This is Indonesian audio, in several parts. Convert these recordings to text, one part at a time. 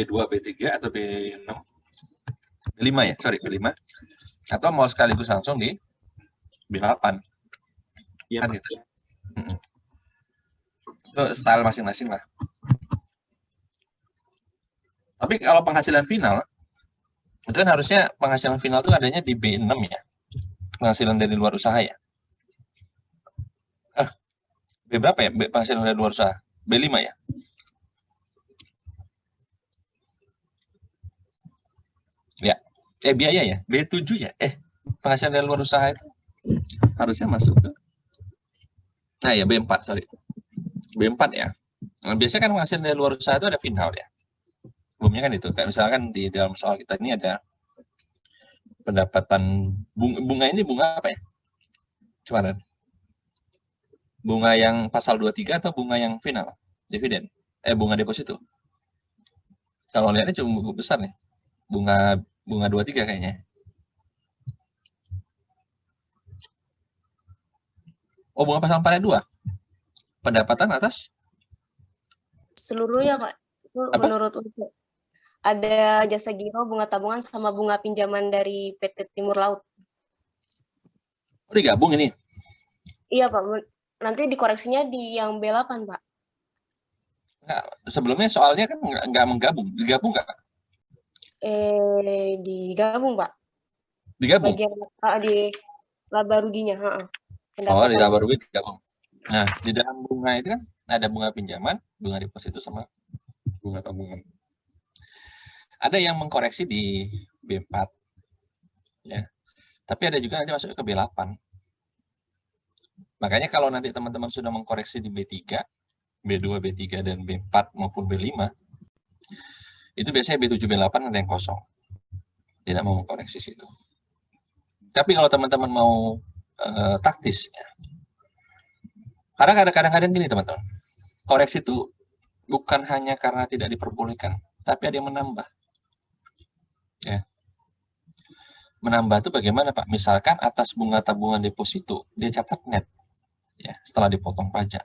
B2, B3 atau B6, B5 ya, sorry B5, atau mau sekaligus langsung di B8. Iya, Kan gitu. Itu style masing-masing lah. Tapi kalau penghasilan final, itu kan harusnya penghasilan final itu adanya di B6 ya. Penghasilan dari luar usaha ya. B berapa ya? Penghasilan dari luar usaha? B5 ya? Ya. Biaya ya? B7 ya? Penghasilan dari luar usaha itu harusnya masuk ke. Nah ya, B4, sorry. B4 ya. Nah, biasanya kan penghasilan dari luar usaha itu ada final ya. Umumnya kan itu. Kayak misalkan di dalam soal kita ini ada pendapatan bunga ini bunga apa ya? Coba. Bunga yang pasal 23 atau bunga yang final? Dividen. Bunga deposito. Kalau lihatnya cuma besar nih. Bunga 23 kayaknya. Oh, bunga pasal 42. Pendapatan atas seluruhnya, Pak. Itu apa? menurut untuk ada jasa giro, bunga tabungan, sama bunga pinjaman dari PT Timur Laut. Oh, digabung ini? Iya, Pak. Nanti dikoreksinya di yang B8, Pak. Nggak, sebelumnya soalnya kan nggak menggabung. Digabung nggak? Digabung, Pak. Digabung? Bagian di laba ruginya. Oh, di laba rugi digabung. Nah, di dalam bunga itu kan ada bunga pinjaman, bunga deposito, sama bunga tabungan. Ada yang mengkoreksi di B4. Ya. Tapi ada juga nanti masuk ke B8. Makanya kalau nanti teman-teman sudah mengkoreksi di B3, B2, B3, dan B4 maupun B5, itu biasanya B7, B8 ada yang kosong. Tidak mau mengkoreksi situ. Tapi kalau teman-teman mau taktis, ya. Karena kadang-kadang gini teman-teman, koreksi itu bukan hanya karena tidak diperbolehkan, tapi ada yang menambah. Ya. Menambah itu bagaimana Pak? Misalkan atas bunga tabungan deposito, dia catat net, ya, setelah dipotong pajak.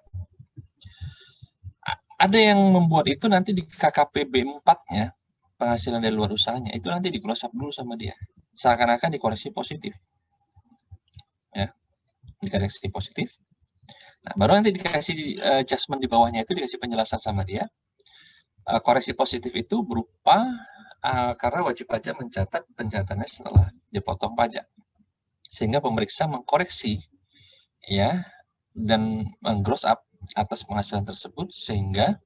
Ada yang membuat itu nanti di KKP B4-nya, penghasilan dari luar usahanya, itu nanti di close up dulu sama dia. Seakan-akan dikoreksi positif. Ya, dikoreksi positif. Nah, baru nanti dikasih adjustment di bawahnya itu dikasih penjelasan sama dia. Koreksi positif itu berupa karena wajib pajak mencatat pencatatannya setelah dipotong pajak, sehingga pemeriksa mengkoreksi ya dan meng-gross up atas penghasilan tersebut sehingga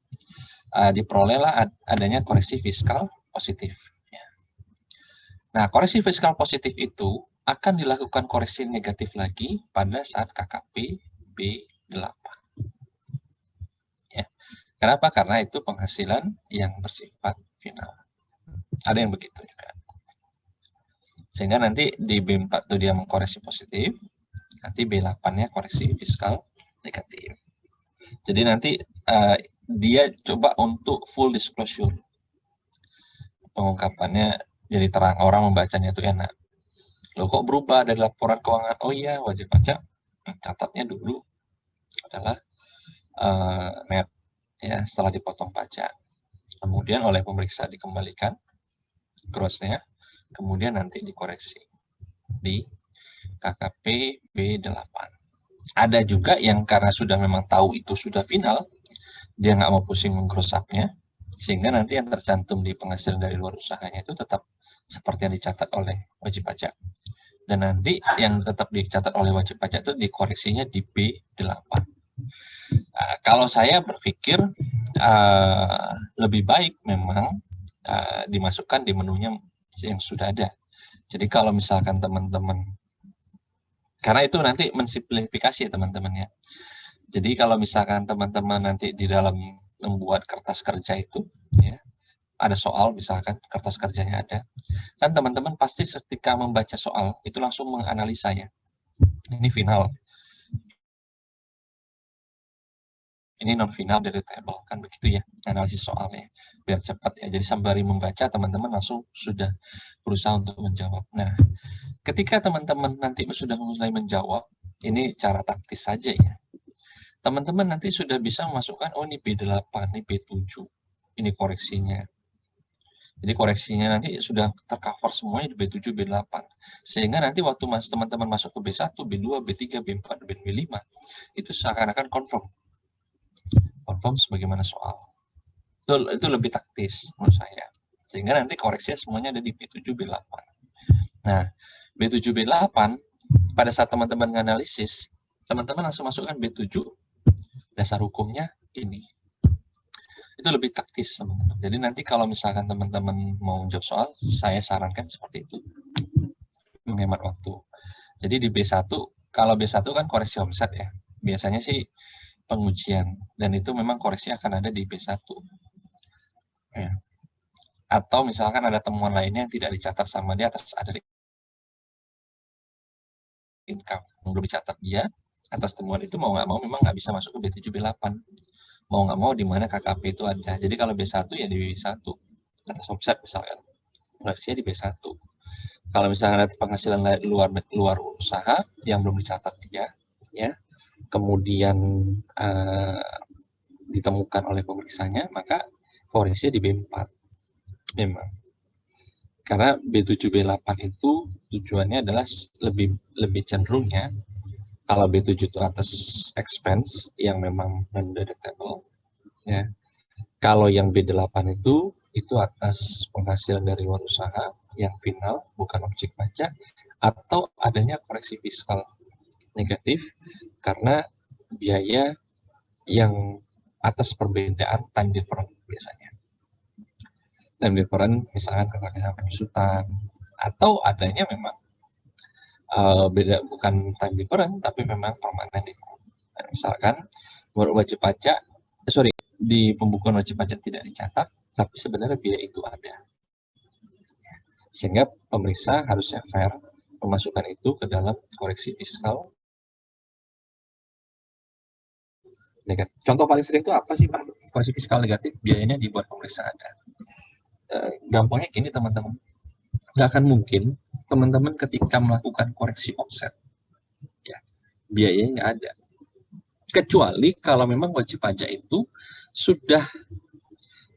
diperolehlah adanya koreksi fiskal positif. Ya. Nah, koreksi fiskal positif itu akan dilakukan koreksi negatif lagi pada saat KKP B8. Ya. Kenapa? Karena itu penghasilan yang bersifat final. Ada yang begitu juga. Sehingga nanti di B4 itu dia mengkoreksi positif, nanti B8-nya koreksi fiskal negatif. Jadi nanti dia coba untuk full disclosure. Pengungkapannya jadi terang, orang membacanya itu enak. Loh kok berubah dari laporan keuangan? Oh iya, wajib pajak catatnya dulu adalah net ya setelah dipotong pajak. Kemudian oleh pemeriksa dikembalikan grossnya, kemudian nanti dikoreksi di KKP B8. Ada juga yang karena sudah memang tahu itu sudah final, dia nggak mau pusing meng-gross up-nya, sehingga nanti yang tercantum di penghasilan dari luar usahanya itu tetap seperti yang dicatat oleh wajib pajak. Dan nanti yang tetap dicatat oleh wajib pajak itu dikoreksinya di B8. Kalau saya berpikir lebih baik memang dimasukkan di menunya yang sudah ada. Jadi kalau misalkan teman-teman, karena itu nanti mensimplifikasi ya teman-teman ya. Jadi kalau misalkan teman-teman nanti di dalam membuat kertas kerja itu, ya, ada soal misalkan kertas kerjanya ada, kan teman-teman pasti ketika membaca soal itu langsung menganalisa ya. Ini final, ini non final dari table, kan begitu ya analisis soalnya biar cepat ya. Jadi sembari membaca teman-teman langsung sudah berusaha untuk menjawab. Nah, ketika teman-teman nanti sudah mulai menjawab, ini cara taktis saja ya. Teman-teman nanti sudah bisa memasukkan, oh ini B8, ini B7, ini koreksinya. Jadi koreksinya nanti sudah tercover semuanya di B7, B8. Sehingga nanti waktu teman-teman masuk ke B1, B2, B3, B4, B5, itu seakan-akan confirm. Confirm sebagaimana soal. Itu lebih taktis menurut saya. Sehingga nanti koreksinya semuanya ada di B7, B8. Nah, B7, B8, pada saat teman-teman menganalisis, teman-teman langsung masukkan B7, dasar hukumnya ini. Itu lebih taktis, teman-teman. Jadi nanti kalau misalkan teman-teman mau jawab soal, saya sarankan seperti itu. Menghemat waktu. Jadi di B1, kalau B1 kan koreksi omset ya. Biasanya sih pengujian. Dan itu memang koreksi akan ada di B1. Ya. Atau misalkan ada temuan lainnya yang tidak dicatat sama dia atas ada income. Yang belum dicatat dia, atas temuan itu mau nggak mau memang nggak bisa masuk ke B7, B8. Mau nggak mau di mana KKP itu ada. Jadi kalau B1 ya di B1. Atas omset misalkan. Koreksinya di B1. Kalau misalkan ada penghasilan luar usaha yang belum dicatat dia, ya, kemudian ditemukan oleh pemeriksanya, maka koreksinya di B4 memang. Karena B7, B8 itu tujuannya adalah lebih cenderungnya kalau B7 itu atas expense yang memang non-deductible, ya. Kalau yang B8 itu atas penghasilan dari luar usaha yang final, bukan objek pajak, atau adanya koreksi fiskal negatif karena biaya yang atas perbedaan time difference biasanya. Time difference misalkan kekerasan penyusutan, atau adanya memang beda, bukan time difference tapi memang permanen. Misalkan wajib pajak, di pembukuan wajib pajak tidak dicatat, tapi sebenarnya biaya itu ada. Sehingga pemeriksa harusnya fair memasukkan itu ke dalam koreksi fiskal negatif. Contoh paling sering itu apa sih Pak? Koreksi fiskal negatif biayanya dibuat pemeriksa ada. Gampangnya gini teman-teman, nggak akan mungkin teman-teman ketika melakukan koreksi offset, ya, biayanya nggak ada. Kecuali kalau memang wajib pajak itu sudah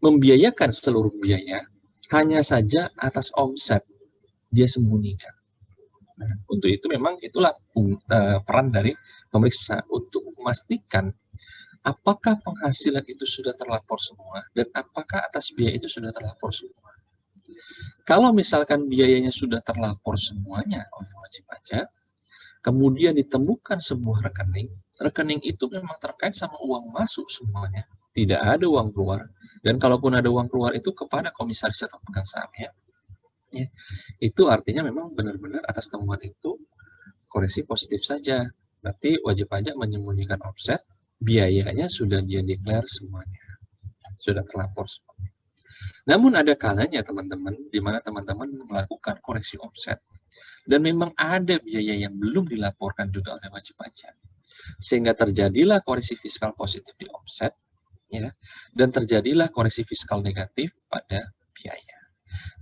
membiayakan seluruh biaya, hanya saja atas omset dia sembunyikan. Nah, untuk itu memang itulah peran dari pemeriksa untuk memastikan apakah penghasilan itu sudah terlapor semua dan apakah atas biaya itu sudah terlapor semua. Kalau misalkan biayanya sudah terlapor semuanya oleh wajib pajak, kemudian ditemukan sebuah rekening, rekening itu memang terkait sama uang masuk semuanya, tidak ada uang keluar, dan kalaupun ada uang keluar itu kepada komisaris atau pemegang sahamnya, ya, itu artinya memang benar-benar atas temuan itu koreksi positif saja. Berarti wajib pajak menyembunyikan offset, biayanya sudah dia declare semuanya, sudah terlapor semuanya. Namun ada kalanya teman-teman, di mana teman-teman melakukan koreksi offset, dan memang ada biaya yang belum dilaporkan juga oleh wajib pajak, sehingga terjadilah koreksi fiskal positif di offset, ya, dan terjadilah koreksi fiskal negatif pada biaya.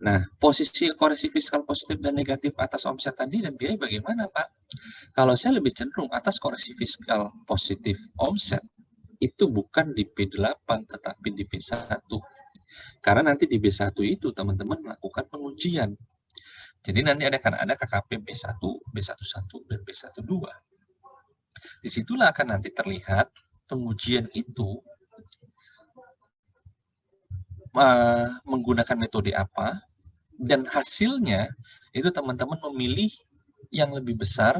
Nah, posisi koreksi fiskal positif dan negatif atas omset tadi dan biaya bagaimana, Pak? Kalau saya lebih cenderung atas koreksi fiskal positif omset, itu bukan di B8, tetapi di B1. Karena nanti di B1 itu teman-teman melakukan pengujian. Jadi nanti akan ada KKP B1, B11, dan B12. Disitulah akan nanti terlihat pengujian itu menggunakan metode apa, dan hasilnya itu teman-teman memilih yang lebih besar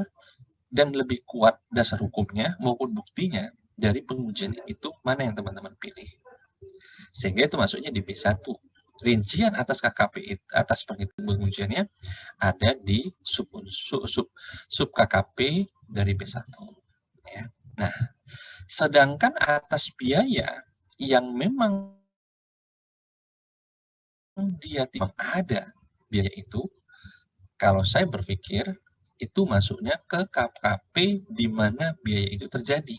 dan lebih kuat dasar hukumnya maupun buktinya dari pengujian itu mana yang teman-teman pilih. Sehingga itu masuknya di B1. Rincian atas KKP, atas pengujiannya ada di sub KKP dari B1. Ya. Nah, sedangkan atas biaya yang memang dia tidak ada biaya itu, kalau saya berpikir itu masuknya ke KKP di mana biaya itu terjadi.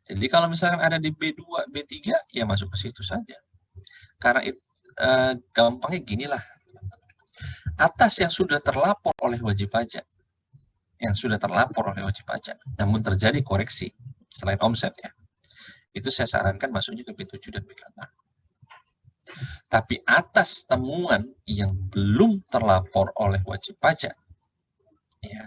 Jadi kalau misalkan ada di B2, B3, ya masuk ke situ saja. Karena gampangnya ginilah, atas yang sudah terlapor oleh wajib pajak, namun terjadi koreksi selain omset ya, itu saya sarankan masuknya ke B7 dan B8. Tapi atas temuan yang belum terlapor oleh wajib pajak, ya,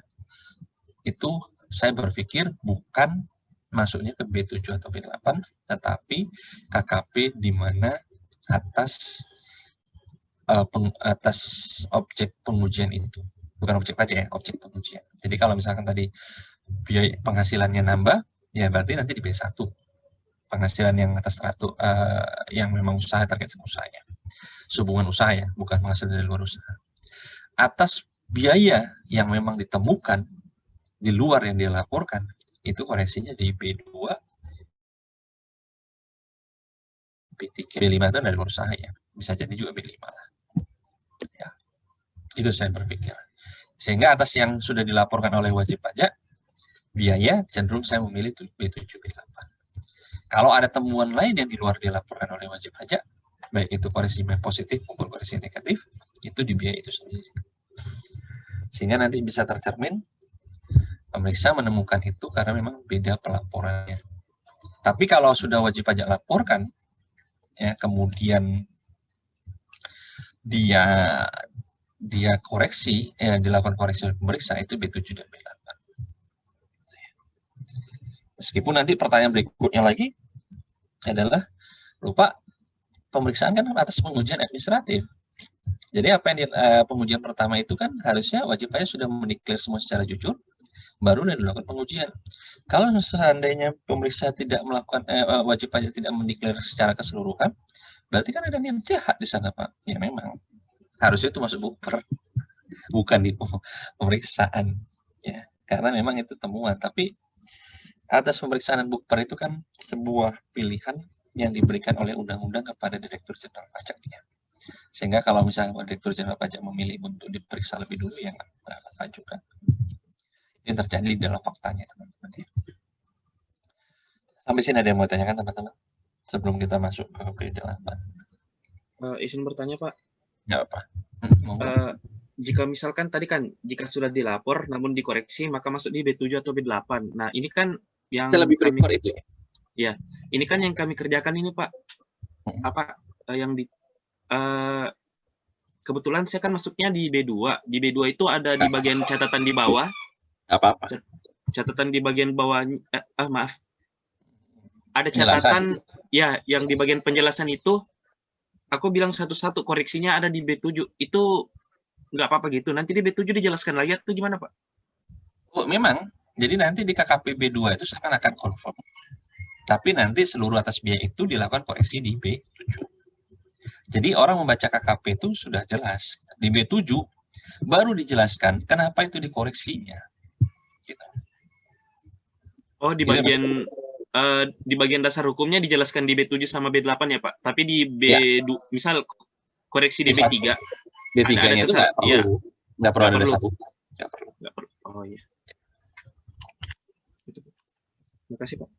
itu saya berpikir bukan masuknya ke B7 atau B8, tetapi KKP di mana atas atas objek pengujian itu, bukan objek pajak ya, objek pengujian. Jadi kalau misalkan tadi biaya penghasilannya nambah, ya berarti nanti di B1 penghasilan yang atas 100 yang memang usaha, target sama usahanya, hubungan usaha ya, bukan penghasilan dari luar usaha. Atas biaya yang memang ditemukan di luar yang dia laporkan, itu koreksinya di B2, B3, B5 itu dari luar usaha ya, bisa jadi juga B5 lah. Ya, itu saya berpikir. Sehingga atas yang sudah dilaporkan oleh wajib pajak, biaya cenderung saya memilih B7, B8. Kalau ada temuan lain yang di luar dilaporkan oleh wajib pajak, baik itu koreksi positif maupun koreksi negatif, itu di biaya itu sendiri. Sehingga nanti bisa tercermin, pemeriksa menemukan itu karena memang beda pelaporannya. Tapi kalau sudah wajib pajak laporkan, ya kemudian dia koreksi, dilakukan koreksi oleh pemeriksa, itu B7 dan B8. Meskipun nanti pertanyaan berikutnya lagi adalah, lupa pemeriksaan kan atas pengujian administratif. Jadi apa yang pengujian pertama itu kan harusnya wajib pajak sudah mendeklar semua secara jujur, baru dilakukan pengujian. Kalau seandainya pemeriksa tidak melakukan wajib pajak tidak mendeklar secara keseluruhan, berarti kan ada niat jahat di sana, Pak. Ya memang harusnya itu masuk bukper, bukan di pemeriksaan, ya. Karena memang itu temuan. Tapi atas pemeriksaan bukper itu kan sebuah pilihan yang diberikan oleh undang-undang kepada Direktur Jenderal Pajak, ya. Sehingga kalau misalnya Direktur Jenderal Pajak memilih untuk diperiksa lebih dulu, ya nggak apa-apa juga. Yang terjadi di dalam faktanya, teman-teman. Ya. Sampai sini ada yang mau tanyakan, teman-teman? Sebelum kita masuk ke B8. Izin bertanya, Pak. Ya apa? Jika misalkan tadi kan, jika sudah dilapor namun dikoreksi, maka masuk di B7 atau B8. Nah, ini kan yang lebih prefer itu ya? Ya, ini kan yang kami kerjakan ini, Pak. Apa yang di kebetulan saya kan masuknya di B2. Di B2 itu ada di bagian catatan di bawah. Apa-apa. Catatan di bagian bawah, maaf. Ada catatan, ya, yang di bagian penjelasan itu, aku bilang satu-satu, koreksinya ada di B7. Itu nggak apa-apa gitu. Nanti di B7 dijelaskan lagi atau gimana, Pak? Oh, memang. Jadi nanti di KKP B2 itu akan confirm. Tapi nanti seluruh atas biaya itu dilakukan koreksi di B7. Jadi orang membaca KKP itu sudah jelas. Di B7 baru dijelaskan kenapa itu dikoreksinya. Gitu. Oh, di bagian di bagian dasar hukumnya dijelaskan di B7 sama B8 ya, Pak. Tapi di B2, ya. Misal koreksi di B3. B3-nya itu nggak perlu. Ya. Nggak perlu ada dasar hukum. Nggak perlu. Oh iya. Terima kasih, Pak.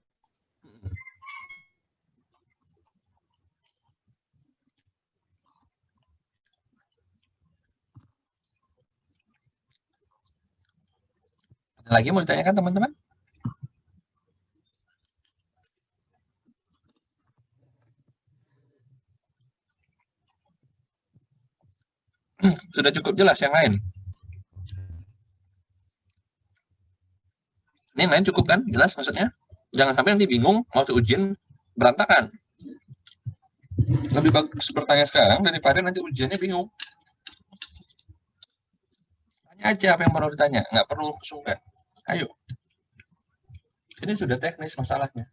Ada lagi mau ditanyakan, teman-teman? Sudah cukup jelas yang lain? Ini yang lain cukup kan? Jelas maksudnya? Jangan sampai nanti bingung, waktu ujian berantakan. Lebih bagus bertanya sekarang daripada nanti ujiannya bingung. Tanya aja apa yang perlu ditanya, nggak perlu sungkan. Ayo. Ini sudah teknis masalahnya.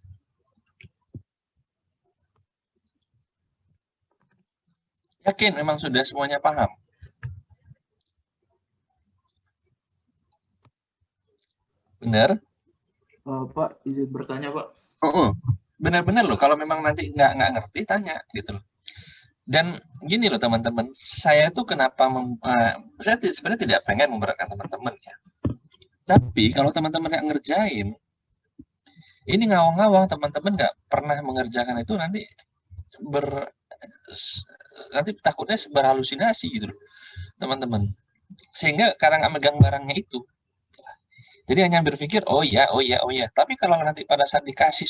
Yakin memang sudah semuanya paham? Benar? Pak, izin bertanya, Pak. Benar-benar loh, kalau memang nanti nggak ngerti, tanya gitu loh. Dan gini loh teman-teman, saya tuh kenapa, saya sebenarnya tidak pengen memberatkan teman-teman ya. Tapi kalau teman-teman nggak ngerjain, ini ngawang-ngawang, teman-teman nggak pernah mengerjakan itu, nanti takutnya berhalusinasi gitu loh, teman-teman. Sehingga kadang nggak megang barangnya itu. Jadi hanya berpikir, oh ya. Tapi kalau nanti pada saat dikasih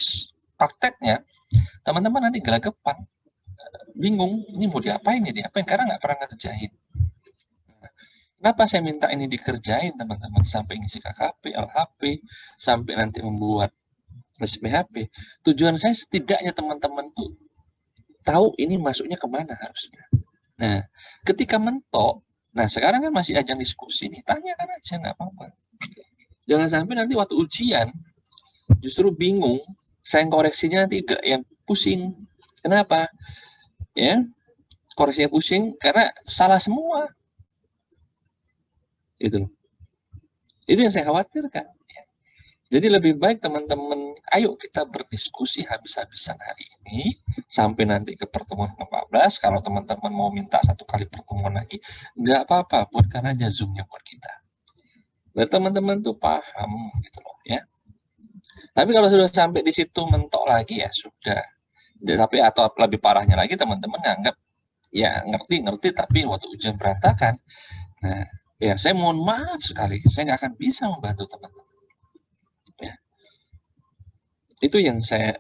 prakteknya, teman-teman nanti gelagapan. bingung, ini mau diapain ya, diapain, karena nggak pernah ngerjain. Kenapa saya minta ini dikerjain, teman-teman, sampai ngisi KKP, LHP, sampai nanti membuat SPHP. Tujuan saya setidaknya teman-teman tuh tahu ini masuknya kemana harusnya. Nah, ketika mentok, nah sekarang kan masih ajang diskusi nih, tanyakan aja, nggak apa-apa. Jangan sampai nanti waktu ujian, justru bingung, saya koreksinya nanti gak yang pusing. Kenapa? Ya, koreksinya pusing karena salah semua. Itu yang saya khawatirkan. Jadi lebih baik teman-teman, ayo kita berdiskusi habis-habisan hari ini sampai nanti ke pertemuan ke-14. Kalau teman-teman mau minta 1 kali pertemuan lagi, nggak apa-apa, buatkan aja Zoom-nya buat kita. Biar teman-teman tuh paham gitu loh ya. Tapi kalau sudah sampai di situ mentok lagi ya sudah. Tapi atau lebih parahnya lagi teman-teman nganggap ya ngerti tapi waktu ujian berantakan. Nah, ya saya mohon maaf sekali, saya nggak akan bisa membantu teman-teman. Ya. Itu yang saya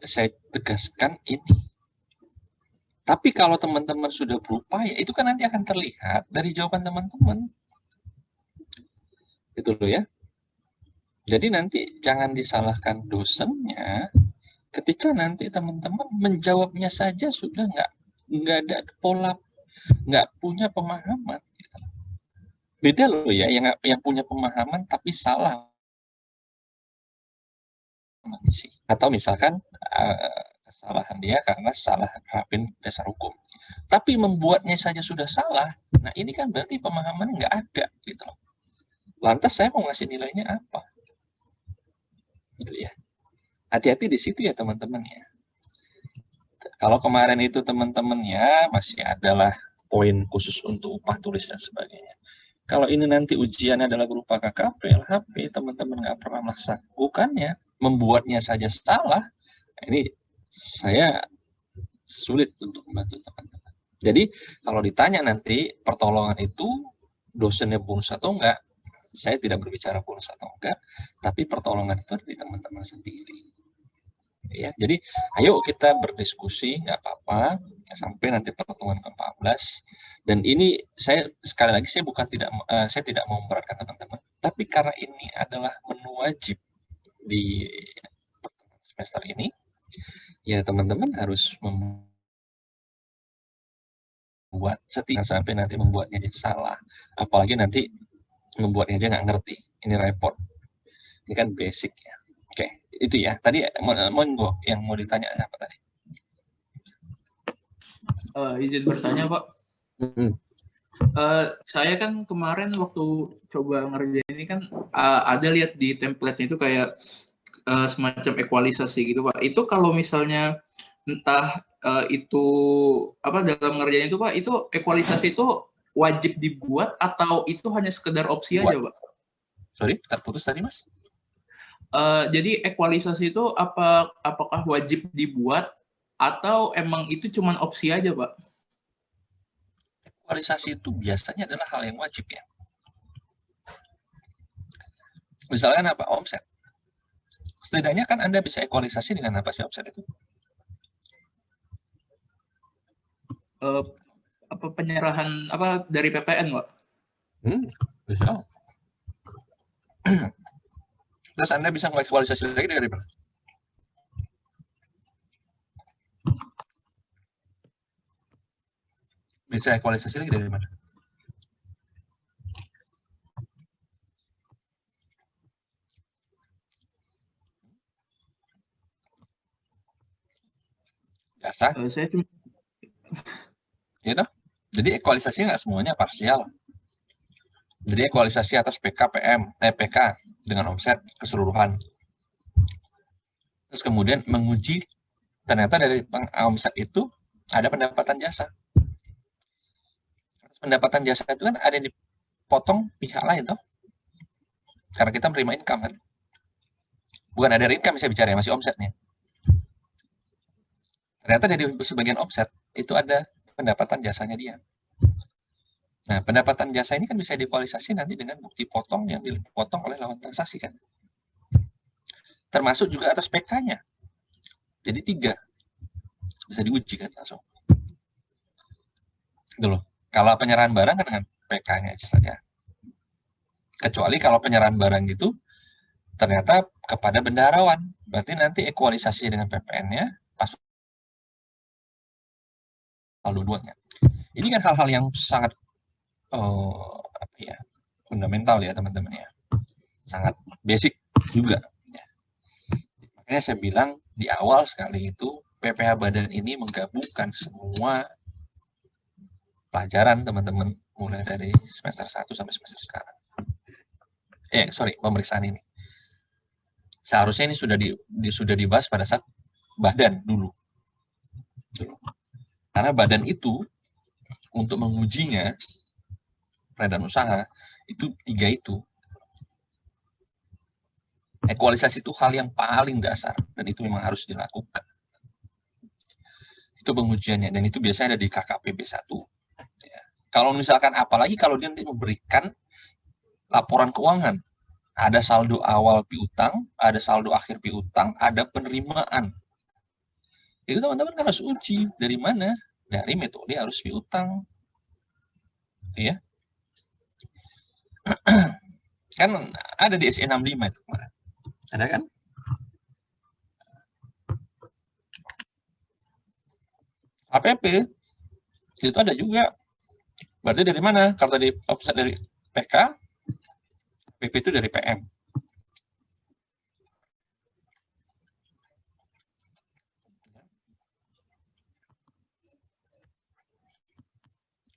tegaskan ini. Tapi kalau teman-teman sudah berupaya, itu kan nanti akan terlihat dari jawaban teman-teman. Itu loh ya. Jadi nanti jangan disalahkan dosennya ketika nanti teman-teman menjawabnya saja sudah nggak ada pola, nggak punya pemahaman. Beda loh ya, yang punya pemahaman tapi salah mengisi. Atau misalkan kesalahan dia karena salah nerapin dasar hukum. Tapi membuatnya saja sudah salah. Nah ini kan berarti pemahaman nggak ada gitu loh. Lantas saya mau ngasih nilainya apa? Gitu ya. Hati-hati di situ ya teman-teman ya. Kalau kemarin itu teman-teman ya masih adalah poin khusus untuk upah tulis dan sebagainya. Kalau ini nanti ujiannya adalah berupa KKP, LHP, teman-teman nggak pernah melakukannya, membuatnya saja salah, ini saya sulit untuk membantu teman-teman. Jadi kalau ditanya nanti pertolongan itu dosennya bonus atau enggak, saya tidak berbicara bonus atau enggak, tapi pertolongan itu dari teman-teman sendiri. Ya, jadi ayo kita berdiskusi, nggak apa-apa sampai nanti pertemuan ke-14. Dan ini saya sekali lagi saya tidak mau memberatkan teman-teman, tapi karena ini adalah menu wajib di semester ini, ya teman-teman harus membuat setidaknya sampai nanti membuatnya jadi salah, apalagi nanti membuatnya aja nggak ngerti, ini repot. Ini kan basic ya. Oke, itu ya. Tadi monggo yang mau ditanya apa tadi? Izin bertanya Pak. Saya kan kemarin waktu coba ngerjain ini kan ada lihat di template-nya itu kayak semacam ekualisasi gitu Pak. Itu kalau misalnya entah itu apa dalam ngerjain itu Pak, itu ekualisasi itu wajib dibuat atau itu hanya sekedar opsi aja Pak? Sorry, terputus tadi Mas. Jadi ekualisasi itu apakah wajib dibuat atau emang itu cuma opsi aja Pak? Ekualisasi itu biasanya adalah hal yang wajib ya. Misalkan apa? Omset. Setidaknya kan Anda bisa ekualisasi dengan apa sih omset itu? Apa penyerahan apa dari PPN Pak? Bisa. Terus Anda bisa mengekualisasi lagi dari mana? Bisa ekualisasi lagi dari mana? Jasa. Gitu. Jadi ekualisasi nggak semuanya parsial. Jadi ekualisasi atas PK dengan omset keseluruhan. Terus kemudian menguji ternyata dari omset itu ada pendapatan jasa. Pendapatan jasa itu kan ada yang dipotong pihak lain toh. Karena kita menerima income kan. Bukan ada income saya bicara, masih omsetnya. Ternyata dari sebagian omset itu ada pendapatan jasanya dia. Nah, pendapatan jasa ini kan bisa dikualisasi nanti dengan bukti potong yang dipotong oleh lawan transaksi kan. Termasuk juga atas PK-nya. Jadi 3. Bisa diuji kan langsung. Gitu loh. Kalau penyerahan barang kan dengan PK-nya saja. Kecuali kalau penyerahan barang itu ternyata kepada bendaharawan. Berarti nanti ekualisasi dengan PPN-nya pas saldo 2-nya. Ini kan hal-hal yang sangat fundamental ya teman-teman ya. Sangat basic juga. Ya. Makanya saya bilang di awal sekali itu PPh Badan ini menggabungkan semua pelajaran teman-teman mulai dari semester 1 sampai semester sekarang. Pemeriksaan ini. Seharusnya ini sudah dibahas pada saat badan dulu. Karena badan itu untuk mengujinya badan usaha itu 3 itu. Ekualisasi itu hal yang paling dasar dan itu memang harus dilakukan. Itu pengujiannya dan itu biasanya ada di KKP B1. Ya. Kalau misalkan apalagi kalau dia nanti memberikan laporan keuangan, ada saldo awal piutang, ada saldo akhir piutang, ada penerimaan. Itu teman-teman kan harus uji dari mana? Dari metode arus piutang. Gitu ya. Kan ada di SE 65 itu kemarin. Ada kan? APP itu ada juga. Berarti dari mana? Kalau tadi offset dari PK, PP itu dari PM.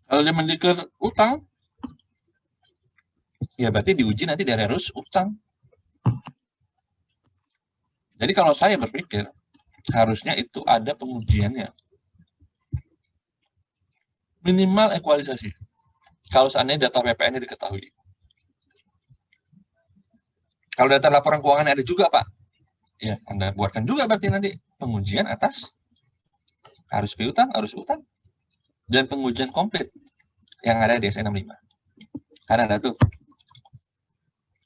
Kalau dia mendeklar utang, ya berarti diuji nanti dari arus utang. Jadi kalau saya berpikir, harusnya itu ada pengujiannya. Minimal ekualisasi. Kalau seandainya data PPN-nya diketahui. Kalau data laporan keuangan ada juga, Pak. Ya, Anda buatkan juga berarti nanti pengujian atas arus piutang, arus utang, dan pengujian komplit yang ada di SE 65. Karena ada tuh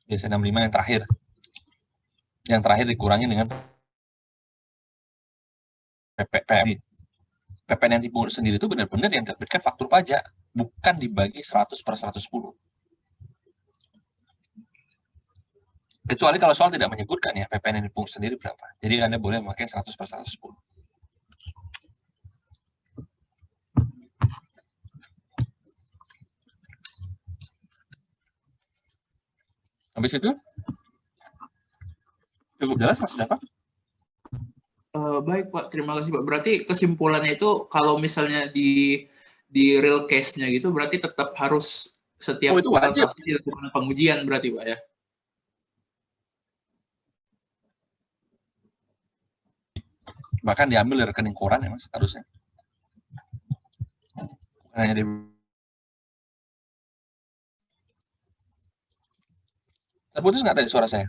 di SE 65 yang terakhir. Yang terakhir dikurangi dengan PPN. PPN yang dipungut sendiri itu benar-benar yang diterbitkan faktur pajak, bukan dibagi 100/110. Kecuali kalau soal tidak menyebutkan ya PPN yang dipungut sendiri berapa. Jadi Anda boleh memakai 100/110. Habis itu cukup jelas Mas Dapat? Baik Pak, terima kasih Pak. Berarti kesimpulannya itu kalau misalnya di real case-nya gitu, berarti tetap harus setiap transaksi dilakukan pengujian berarti Pak ya? Bahkan diambil dari rekening koran ya Mas, harusnya. Hanya di... Terputus nggak tadi suara saya?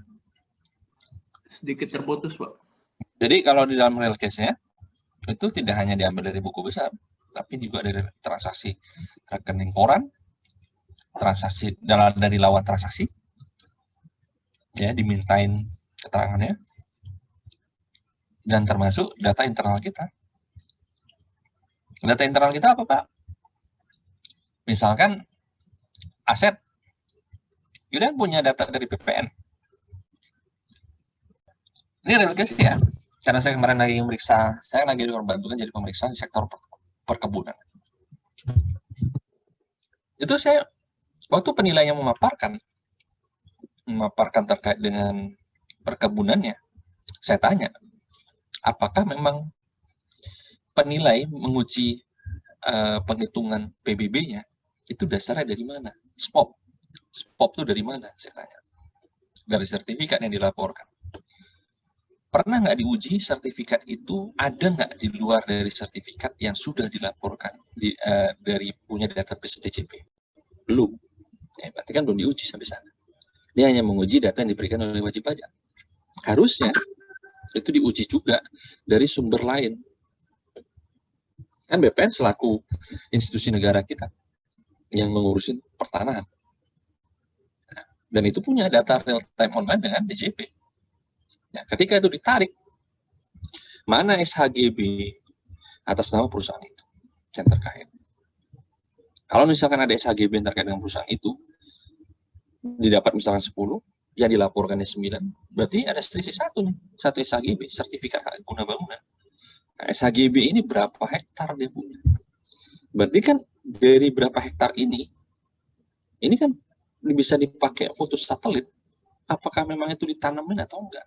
Sedikit terputus Pak. Jadi kalau di dalam real case-nya, itu tidak hanya diambil dari buku besar, tapi juga dari transaksi rekening koran, transaksi dari lawan transaksi, ya dimintain keterangannya, dan termasuk data internal kita. Data internal kita apa Pak? Misalkan aset, kita punya data dari PPN. Ini real case ya, karena saya kemarin lagi memeriksa, saya lagi dibantukan jadi pemeriksa di sektor perkebunan. Itu saya waktu penilaian memaparkan terkait dengan perkebunannya, saya tanya, apakah memang penilai menguji penghitungan PBB-nya itu dasarnya dari mana? SPOP itu dari mana? Saya tanya. Dari sertifikat yang dilaporkan. Pernah nggak diuji sertifikat itu ada nggak di luar dari sertifikat yang sudah dilaporkan dari punya database DJP? Belum. Ya, berarti kan belum diuji sampai sana. Dia hanya menguji data yang diberikan oleh wajib pajak. Harusnya itu diuji juga dari sumber lain. Kan BPN selaku institusi negara kita yang mengurusin pertanahan. Dan itu punya data real time online dengan DJP. Ya, ketika itu ditarik, mana SHGB atas nama perusahaan itu yang terkait. Kalau misalkan ada SHGB terkait dengan perusahaan itu, didapat misalkan 10, yang dilaporkannya 9, berarti ada selisih satu nih, satu SHGB, sertifikat hak guna bangunan. Nah, SHGB ini berapa hektar dia punya? Berarti kan dari berapa hektar ini kan bisa dipakai foto satelit. Apakah memang itu ditanamin atau enggak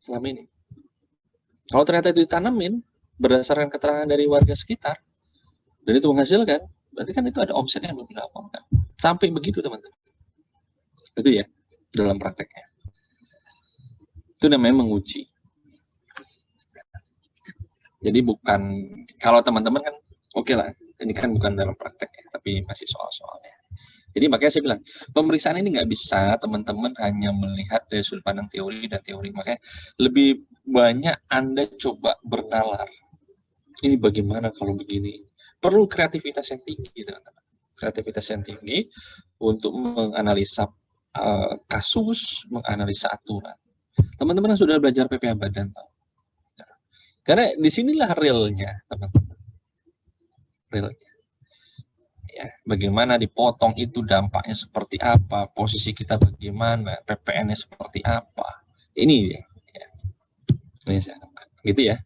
selama ini? Kalau ternyata itu ditanamin berdasarkan keterangan dari warga sekitar dan itu menghasilkan, berarti kan itu ada omset yang belum dilaporkan. Sampai begitu teman-teman. Itu ya dalam prakteknya. Itu namanya menguji. Jadi bukan, kalau teman-teman kan oke lah, ini kan bukan dalam praktek ya, tapi masih soal-soalnya. Jadi makanya saya bilang, pemeriksaan ini nggak bisa teman-teman hanya melihat dari sudut pandang teori dan teori. Makanya lebih banyak Anda coba bernalar. Ini bagaimana kalau begini? Perlu kreativitas yang tinggi, teman-teman. Kreativitas yang tinggi untuk menganalisa kasus, menganalisa aturan. Teman-teman yang sudah belajar PPh Badan tahu. Karena disinilah realnya, teman-teman. Realnya. Ya, bagaimana dipotong itu dampaknya seperti apa, posisi kita bagaimana, PPN-nya seperti apa. Ini ya. Gitu ya.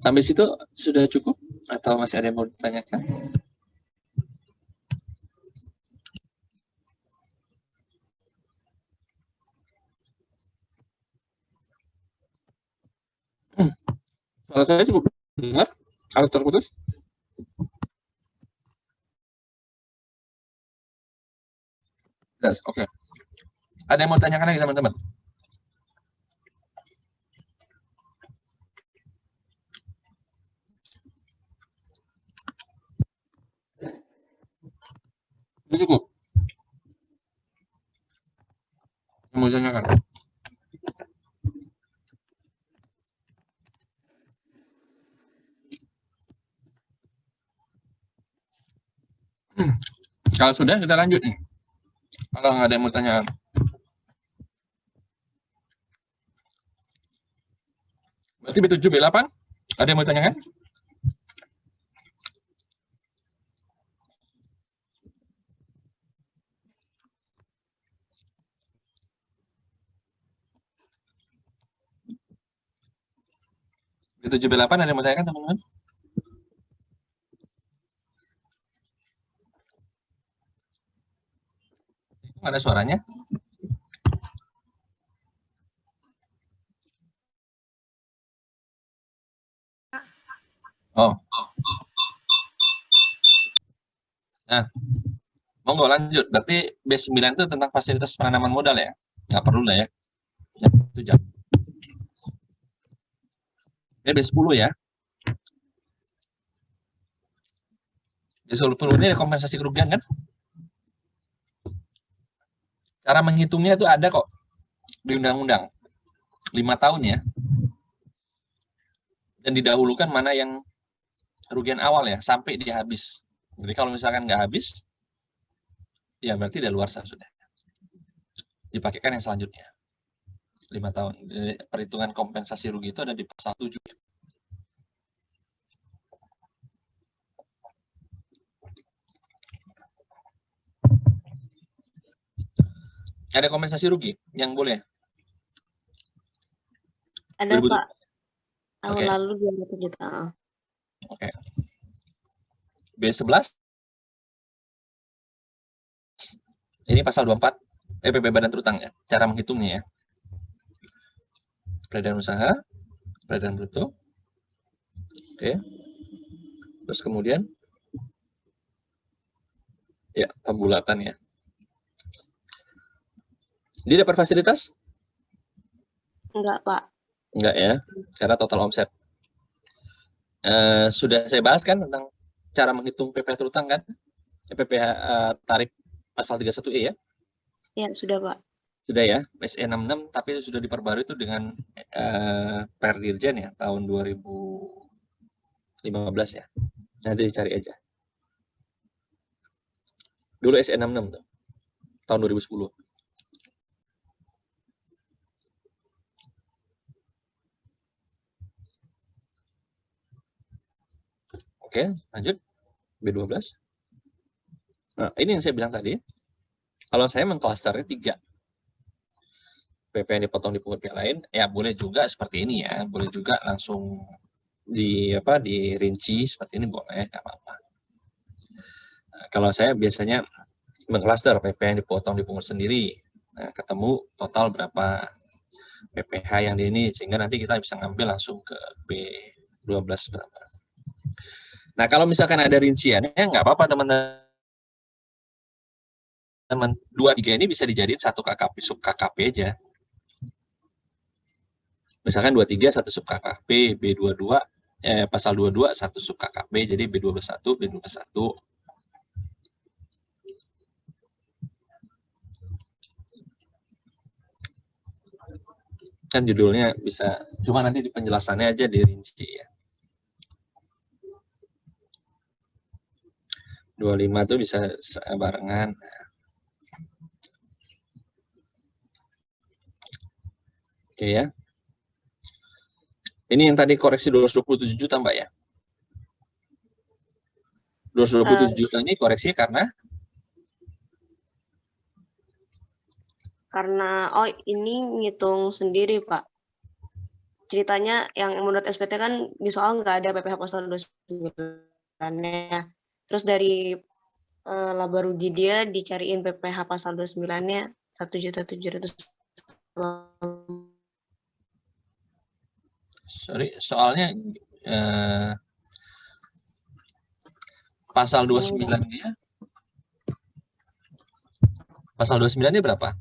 Sampai situ sudah cukup atau masih ada yang mau ditanyakan? Kalau saya cukup dengar atau terputus? Yes, oke. Ada yang mau tanyakan lagi teman-teman? Itu cukup. Yang mau ditanyakan? Kalau sudah, kita lanjut nih. Kalau nggak ada yang mau tanyakan. Berarti B7, B8? Ada yang mau tanyakan? B7, B8 ada yang mau tanyakan teman-teman? Ada suaranya? Oh. Nah, monggo lanjut. Berarti B9 itu tentang fasilitas penanaman modal ya? Nggak perlu lah ya. Itu jam. B10 ya. B10 ini kompensasi kerugian kan? Cara menghitungnya itu ada kok di undang-undang. 5 tahun ya. Dan didahulukan mana yang kerugian awal ya, sampai dia habis. Jadi kalau misalkan nggak habis, ya berarti udah luar sah sudah. Dipakaikan yang selanjutnya. 5 tahun. Perhitungan kompensasi rugi itu ada di pasal 7. Ada kompensasi rugi yang boleh? Ada 2007. Pak. Tahun Oke. lalu 200 juta. Oke. B11. Ini pasal 24 PPh Badan Terutang ya. Cara menghitungnya ya. Peredaran usaha, peredaran bruto. Oke. Terus kemudian ya, pembulatan ya. Dia dapat fasilitas? Enggak, Pak. Enggak ya, karena total omset. Sudah saya bahas kan tentang cara menghitung PPh terutang kan? PPh tarif pasal 31E ya? Ya, sudah, Pak. Sudah ya, SE 66, tapi sudah diperbarui itu dengan Perdirjen ya, tahun 2015 ya. Nanti dicari aja. Dulu SE 66 tuh, tahun 2010. Oke, lanjut. B12. Nah, ini yang saya bilang tadi. Kalau saya mengklasternya 3. PP yang dipotong dipungut pihak lain, ya boleh juga seperti ini ya. Boleh juga langsung dirinci seperti ini boleh, nggak apa-apa. Nah, kalau saya biasanya mengklaster PP yang dipotong dipungut sendiri. Nah, ketemu total berapa PPh yang di ini, sehingga nanti kita bisa ngambil langsung ke B12 berapa. Nah, kalau misalkan ada rinciannya, nggak apa-apa teman-teman. 2-3 ini bisa dijadiin satu KKP, sub KKP aja. Misalkan 23 satu sub KKP, B22, pasal 22 satu sub KKP, jadi B21, B21. Kan judulnya bisa, cuma nanti di penjelasannya aja dirinci ya. 25 tuh bisa barengan. Oke ya. Ini yang tadi koreksi 227 juta Mbak ya. 227 juta ini koreksi karena ini ngitung sendiri Pak. Ceritanya yang menurut SPT kan di soal nggak ada PPh pasal 29-nya. Terus dari laba rugi dia dicariin PPh pasal 29-nya 1.700.000. Sorry, soalnya pasal 29 dia. Pasal 29-nya berapa?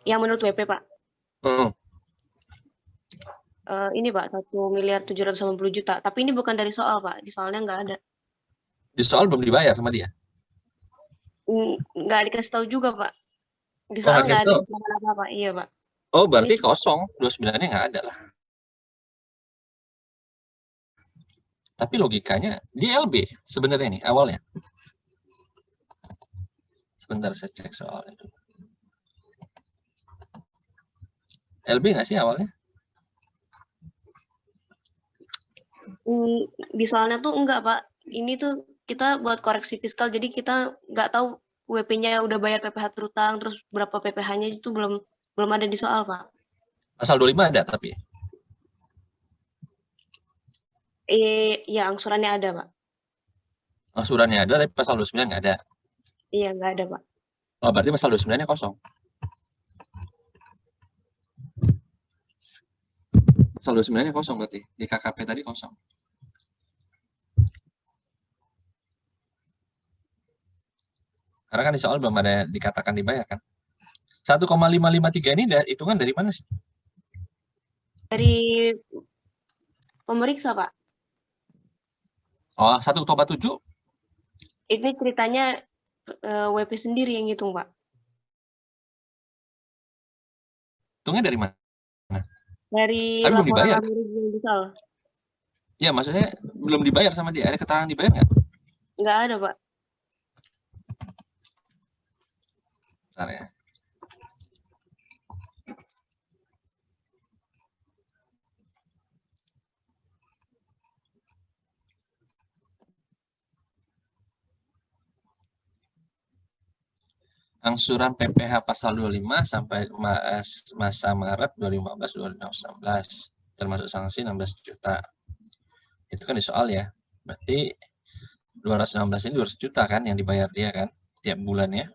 Yang menurut WP, Pak. Ini Pak, 1.780.000.000. Tapi ini bukan dari soal, Pak. Di soalnya nggak ada. Di soal belum dibayar sama dia? Nggak dikasih tahu juga, Pak. Di soal nggak ada apa-apa, iya, Pak. Oh, berarti ini kosong. 29-nya nggak ada lah. Tapi logikanya, dia LB sebenarnya nih, awalnya. Sebentar, saya cek soalnya dulu. LB nggak sih awalnya? Di soalnya tuh enggak, Pak. Ini tuh kita buat koreksi fiskal, jadi kita nggak tahu WP-nya udah bayar PPh terutang, terus berapa PPh-nya itu belum ada di soal, Pak. Pasal 25 ada tapi? Ya, angsurannya ada, Pak. Angsurannya ada, tapi pasal 29 nggak ada? Iya, nggak ada, Pak. Oh, berarti pasal 29-nya kosong? Pasal 29-nya kosong berarti? Di KKP tadi kosong? Karena kan di soal belum ada dikatakan dibayar kan? 1,553 ini hitungan dari mana sih? Dari pemeriksa, Pak. Oh, 1,7? Ini ceritanya WP sendiri yang ngitung, Pak. Hitungnya dari mana? Dari tapi belum dibayar. Ya, maksudnya belum dibayar sama dia. Ada keterangan dibayar nggak? Nggak ada, Pak. Bentar ya. Angsuran PPh pasal 25 sampai masa Maret 2015-2016 termasuk sanksi 16 juta. Itu kan di soal ya. Berarti 216 ini 200 juta kan yang dibayar dia kan tiap bulannya.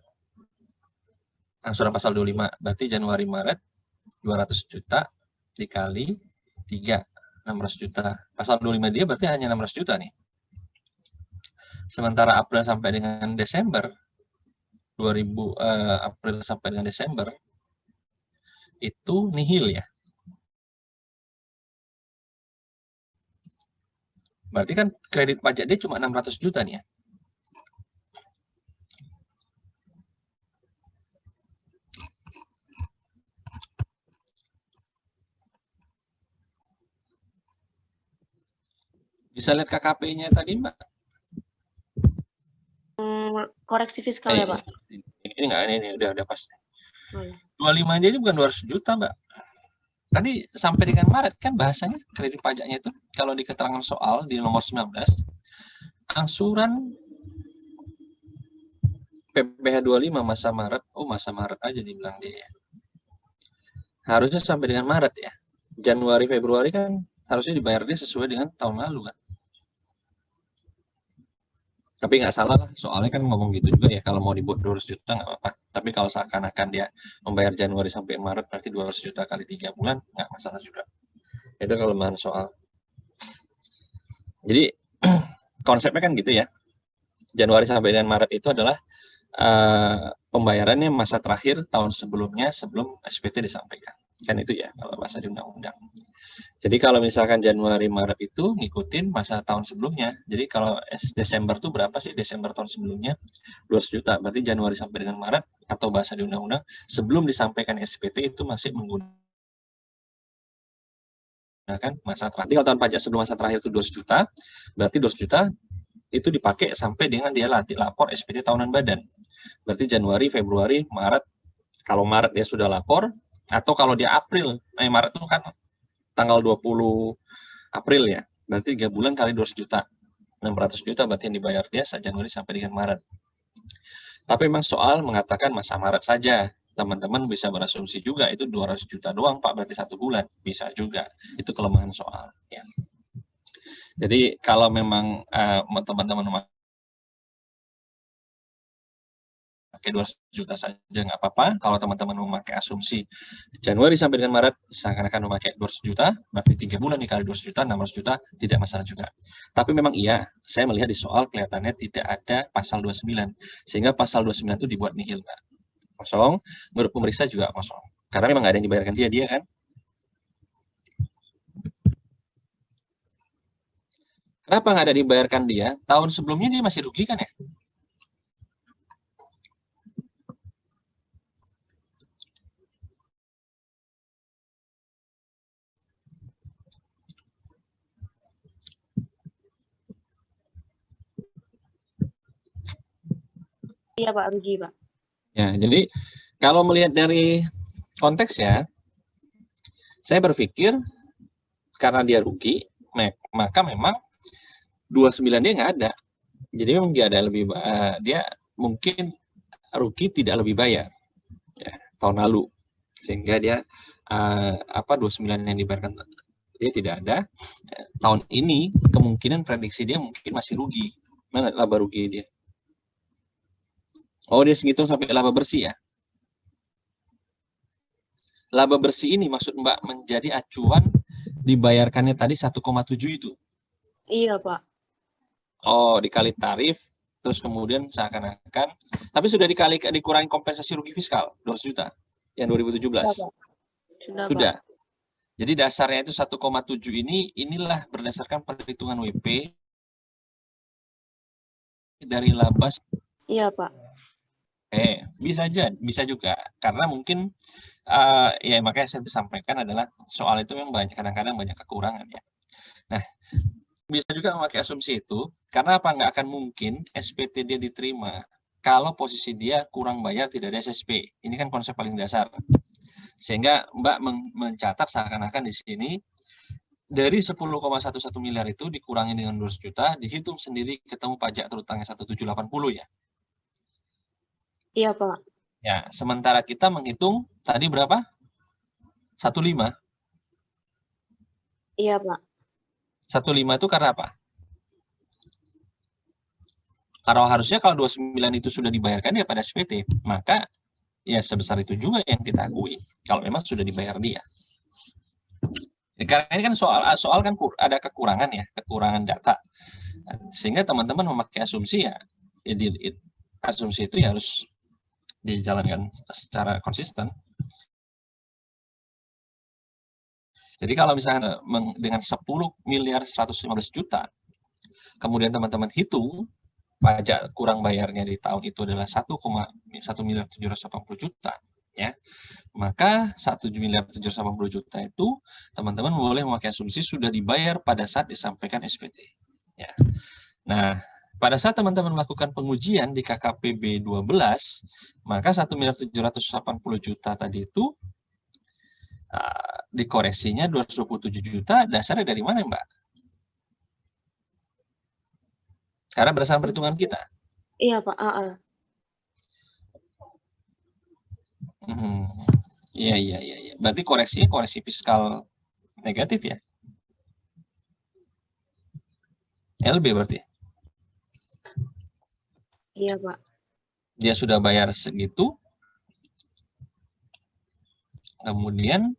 Angsuran pasal 25 berarti Januari Maret 200 juta dikali 3 600 juta. Pasal 25 dia berarti hanya 600 juta nih. Sementara April sampai dengan Desember April sampai dengan Desember itu nihil ya. Berarti kan kredit pajak dia cuma 600 juta nih ya. Bisa lihat KKP-nya tadi, Mbak? Koreksi fiskal ya, Pak? Ini enggak, ini udah pas. 25 aja ini bukan 200 juta, Mbak. tadi sampai dengan Maret kan bahasanya kredit pajaknya itu kalau di keterangan soal di nomor 19 angsuran PPh 25 masa Maret, masa Maret aja dibilang dia. Harusnya sampai dengan Maret ya. Januari Februari kan harusnya dibayar dia sesuai dengan tahun lalu kan. Tapi nggak salah lah, soalnya kan ngomong gitu juga ya, kalau mau dibuat 200 juta nggak apa-apa. Tapi kalau seakan-akan dia membayar Januari sampai Maret, berarti 200 juta kali 3 bulan, nggak masalah juga. Itu kelemahan soal. Jadi, konsepnya kan gitu ya. Januari sampai dengan Maret itu adalah pembayarannya masa terakhir tahun sebelumnya, sebelum SPT disampaikan. Kan itu ya, kalau bahasa di undang-undang. Jadi kalau misalkan Januari Maret itu ngikutin masa tahun sebelumnya. Jadi kalau Desember tuh berapa sih Desember tahun sebelumnya? 200 juta. Berarti Januari sampai dengan Maret atau bahasa di undang-undang sebelum disampaikan SPT itu masih menggunakan masa terakhir. Kalau tahun pajak sebelum masa terakhir itu 200 juta, berarti 200 juta itu dipakai sampai dengan dia lapor SPT tahunan badan. Berarti Januari, Februari, Maret. Kalau Maret dia sudah lapor, atau kalau dia April, Maret itu kan tanggal 20 April ya, berarti 3 bulan kali 200 juta, 600 juta berarti yang dibayar dia saat Januari sampai dengan Maret. Tapi memang soal mengatakan masa Maret saja, teman-teman bisa berasumsi juga itu 200 juta doang Pak, berarti 1 bulan, bisa juga, itu kelemahan soal. Ya. Jadi kalau memang teman-teman pakai 200 juta saja nggak apa-apa. Kalau teman-teman memakai asumsi Januari sampai dengan Maret seakan-akan memakai 200 juta, berarti 3 bulan dikali 200 juta, 600 juta, tidak masalah juga. Tapi memang iya, saya melihat di soal kelihatannya tidak ada pasal 29, sehingga pasal 29 itu dibuat nihil, Pak. Kosong, menurut pemeriksa juga kosong. Karena memang nggak ada yang dibayarkan dia kan. Kenapa nggak ada dibayarkan dia? Tahun sebelumnya dia masih rugi kan ya? Iya Pak, rugi Pak. Ya, jadi kalau melihat dari konteks ya, saya berpikir karena dia rugi, maka memang 29 dia nggak ada. Jadi memang dia ada lebih, dia mungkin rugi tidak lebih bayar ya, tahun lalu, sehingga dia 29 yang dibayarkan dia tidak ada. Tahun ini kemungkinan prediksi dia mungkin masih rugi. Mana laba rugi dia? Oh, dia segitu sampai laba bersih ya? Laba bersih ini maksud Mbak menjadi acuan dibayarkannya tadi 1,7 itu? Iya Pak. Oh, dikali tarif, terus kemudian seakan-akan, tapi sudah dikurangi kompensasi rugi fiskal 200 juta yang 2017. Sudah. Jadi dasarnya itu 1,7 inilah berdasarkan perhitungan WP dari laba. Iya Pak. Bisa juga karena mungkin ya makanya saya sampaikan adalah soal itu memang kadang-kadang banyak kekurangan ya. Nah, bisa juga memakai asumsi itu karena apa nggak akan mungkin SPT dia diterima kalau posisi dia kurang bayar tidak ada SSP. Ini kan konsep paling dasar. Sehingga Mbak mencatat seakan-akan di sini dari 10,11 miliar itu dikurangi dengan 200 juta, dihitung sendiri ketemu pajak terutangnya 1780 ya. Iya Pak. Ya, sementara kita menghitung tadi berapa? 15. Iya Pak. 15 itu karena apa? Karena harusnya kalau 29 itu sudah dibayarkan ya pada SPT, maka ya sebesar itu juga yang kita akui kalau memang sudah dibayar dia. Karena ini kan soal kan ada kekurangan ya, kekurangan data. Sehingga teman-teman memakai asumsi ya asumsi itu ya harus dijalankan secara konsisten. Jadi kalau misalnya dengan 10 miliar 115 juta, kemudian teman-teman hitung pajak kurang bayarnya di tahun itu adalah 1 miliar 780 juta, ya, maka 1 miliar 780 juta itu teman-teman boleh memakai asumsi sudah dibayar pada saat disampaikan SPT. Ya. Nah, pada saat teman-teman melakukan pengujian di KKPB 12, maka 1 miliar 780 juta tadi itu dikoreksinya 227 juta, dasarnya dari mana, Mbak? Karena berdasarkan perhitungan kita. Iya, Pak. Iya. Berarti koreksi fiskal negatif ya? LB berarti. Iya, Pak. Dia sudah bayar segitu, kemudian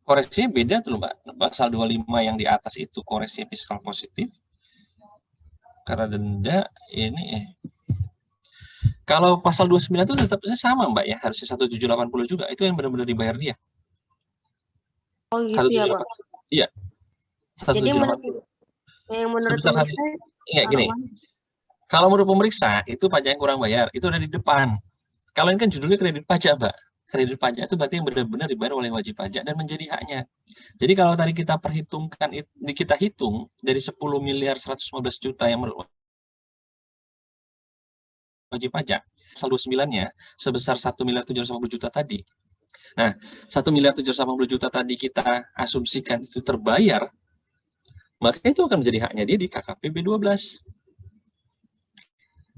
koreksinya beda tuh, Mbak. Pasal 25 yang di atas itu koreksi fiskal positif. Karena denda ini kalau pasal 29 itu tetap sama, Mbak ya, harusnya 1780 juga. Itu yang benar-benar dibayar dia. Oh gitu ya, Pak. Iya. Jadi menurut sebesar pemeriksa, gini. Kalau menurut pemeriksa itu pajak yang kurang bayar, itu ada di depan. Kalau ini kan judulnya kredit pajak, Mbak. Kredit pajak itu berarti yang benar-benar dibayar oleh wajib pajak dan menjadi haknya. Jadi kalau tadi kita perhitungkan, kita hitung dari 10 miliar 115 juta yang menurut wajib pajak, saldo 9-nya sebesar 1 miliar 780 juta tadi. Nah, 1 miliar 780 juta tadi kita asumsikan itu terbayar, maka itu akan menjadi haknya dia di KKP B12.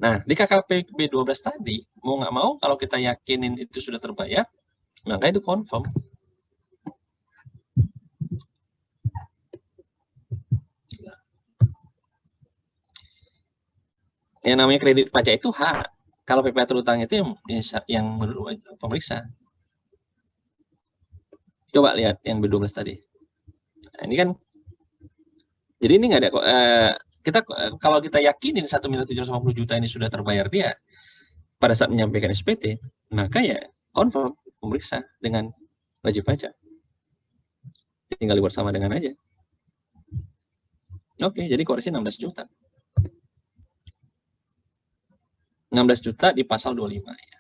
Nah, di KKP B12 tadi, mau nggak mau kalau kita yakinin itu sudah terbayar, maka itu confirm. Yang namanya kredit pajak itu hak. Kalau PPh terutang itu yang menurut pemeriksa. Coba lihat yang B12 tadi. Nah, ini kan, jadi ini nggak ada kok. Kalau kita yakinin 1 miliar 750 juta ini sudah terbayar dia pada saat menyampaikan SPT, maka ya confirm pemeriksa dengan wajib pajak. Tinggal bersama dengan aja. Oke, jadi koreksi 16 juta. 16 juta di pasal 25 ya.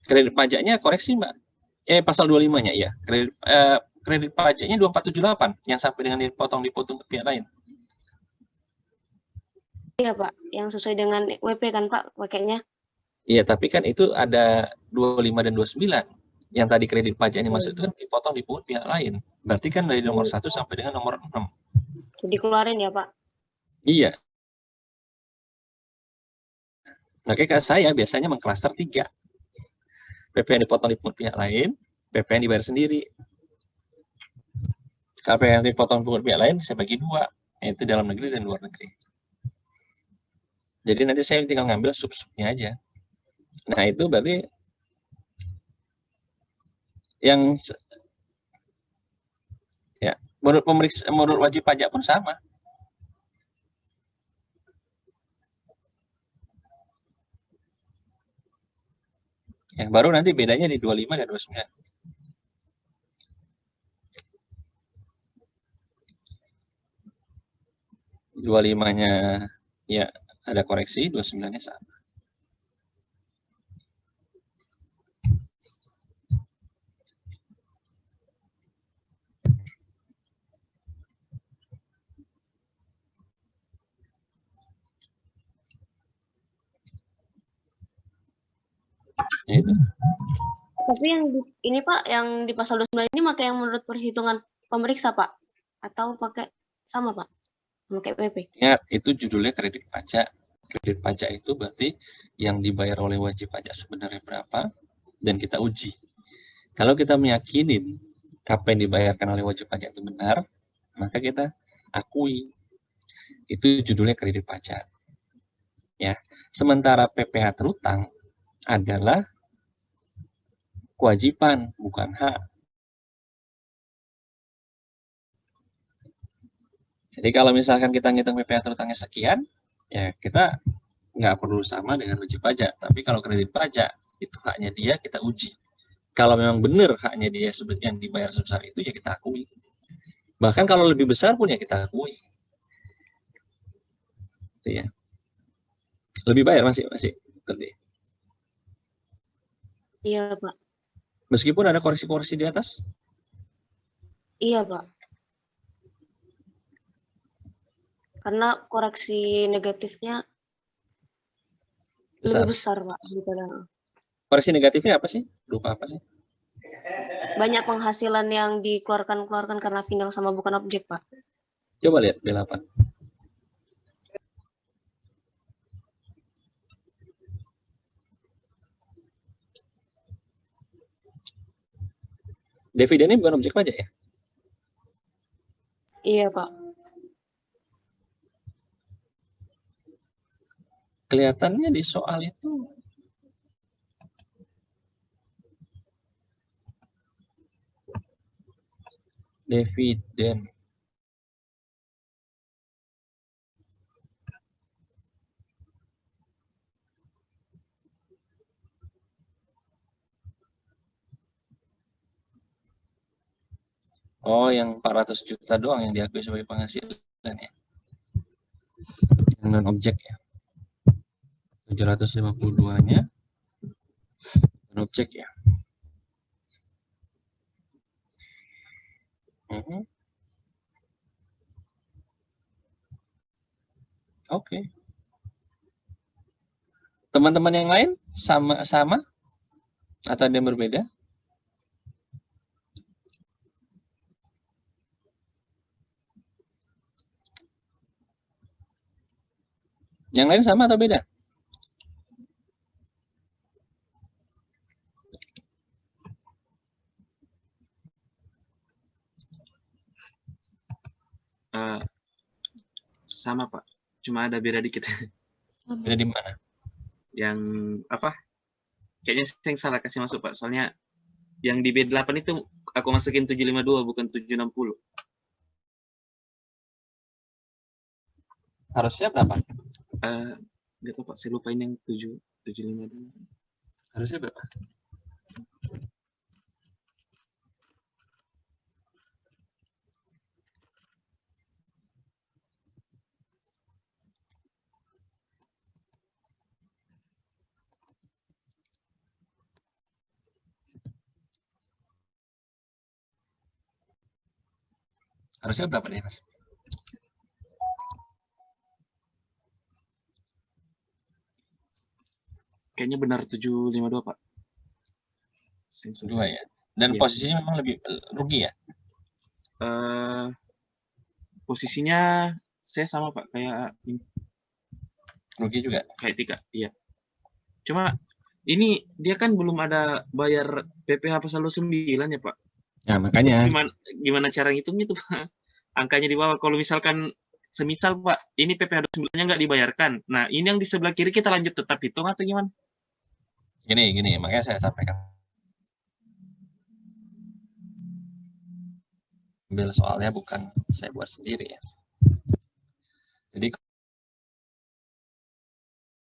Kredit pajaknya koreksi, Mbak. Pasal 25-nya ya. Kredit pajaknya 2478 yang sampai dengan dipotong ke pihak lain. Iya, Pak. Yang sesuai dengan WP kan, Pak, pakainya. Iya, tapi kan itu ada 25 dan 29. Yang tadi kredit pajaknya masuk itu kan dipotong di pihak lain. Berarti kan dari nomor 1 sampai dengan nomor 6. Jadi keluarin ya, Pak? Iya. Makanya saya biasanya mengklaster 3. PP yang dipotong di pihak lain, PP yang dibayar sendiri. Kalau PP yang dipotong di pihak lain, saya bagi 2, yaitu dalam negeri dan luar negeri. Jadi nanti saya tinggal ngambil sub-subnya aja. Nah, itu berarti yang ya menurut wajib pajak pun sama. Ya, baru nanti bedanya di 25 dan 29. 25-nya ya ada koreksi, 29-nya sama. Ya, itu. Tapi yang ini Pak, yang di pasal 29 ini pakai yang menurut perhitungan pemeriksa Pak? Atau pakai sama Pak? Pakai PP? Ya, itu judulnya kredit pajak. Kredit pajak itu berarti yang dibayar oleh wajib pajak sebenarnya berapa, dan kita uji. Kalau kita meyakinin apa yang dibayarkan oleh wajib pajak itu benar, maka kita akui. Itu judulnya kredit pajak. Ya, sementara PPh terutang adalah kewajiban, bukan hak. Jadi kalau misalkan kita ngitung PPh terutangnya sekian, ya kita nggak perlu sama dengan wajib pajak. Tapi kalau kredit pajak, itu haknya dia, kita uji. Kalau memang benar haknya dia yang dibayar sebesar itu, ya kita akui. Bahkan kalau lebih besar pun ya kita akui. Itu ya. Lebih bayar masih ngerti? Iya Pak. Meskipun ada koreksi-koreksi di atas? Iya Pak. Karena koreksi negatifnya Besar. lebih besar, Pak. Koreksi negatifnya apa sih? Lupa apa sih? Banyak penghasilan yang dikeluarkan karena final sama bukan objek, Pak. Coba lihat B8. Dividennya bukan objek pajak ya? Iya, Pak. Kelihatannya di soal itu dividen. Oh, yang 400 juta doang yang diakui sebagai penghasilan ya. Yang non objek ya. 752-nya non objek ya. Oke. Teman-teman yang lain sama atau ada yang berbeda? Yang lain sama atau beda? Sama, Pak. Cuma ada beda dikit. Beda di mana? Yang apa? Kayaknya saya yang salah kasih masuk, Pak. Soalnya yang di B8 itu aku masukin 752 bukan 760. Harusnya berapa? Nggak tahu, Pak. Saya lupain yang 752. Harusnya berapa? Harusnya berapa nih, Mas? Kayaknya benar 752, Pak. 2 ya. Dan iya. Posisinya memang lebih rugi ya? Posisinya saya sama, Pak, kayak Rugi juga. Kayak 3, iya. Cuma ini dia kan belum ada bayar PPh pasal 29 ya, Pak. Ya, makanya. Gimana cara ngitungnya tuh, Pak? Angkanya di bawah. Kalau misalkan semisal, Pak, ini PPh 29-nya nggak dibayarkan. Nah, ini yang di sebelah kiri kita lanjut tetap hitung atau gimana? Gini, makanya saya sampaikan. Ambil soalnya bukan saya buat sendiri ya. Jadi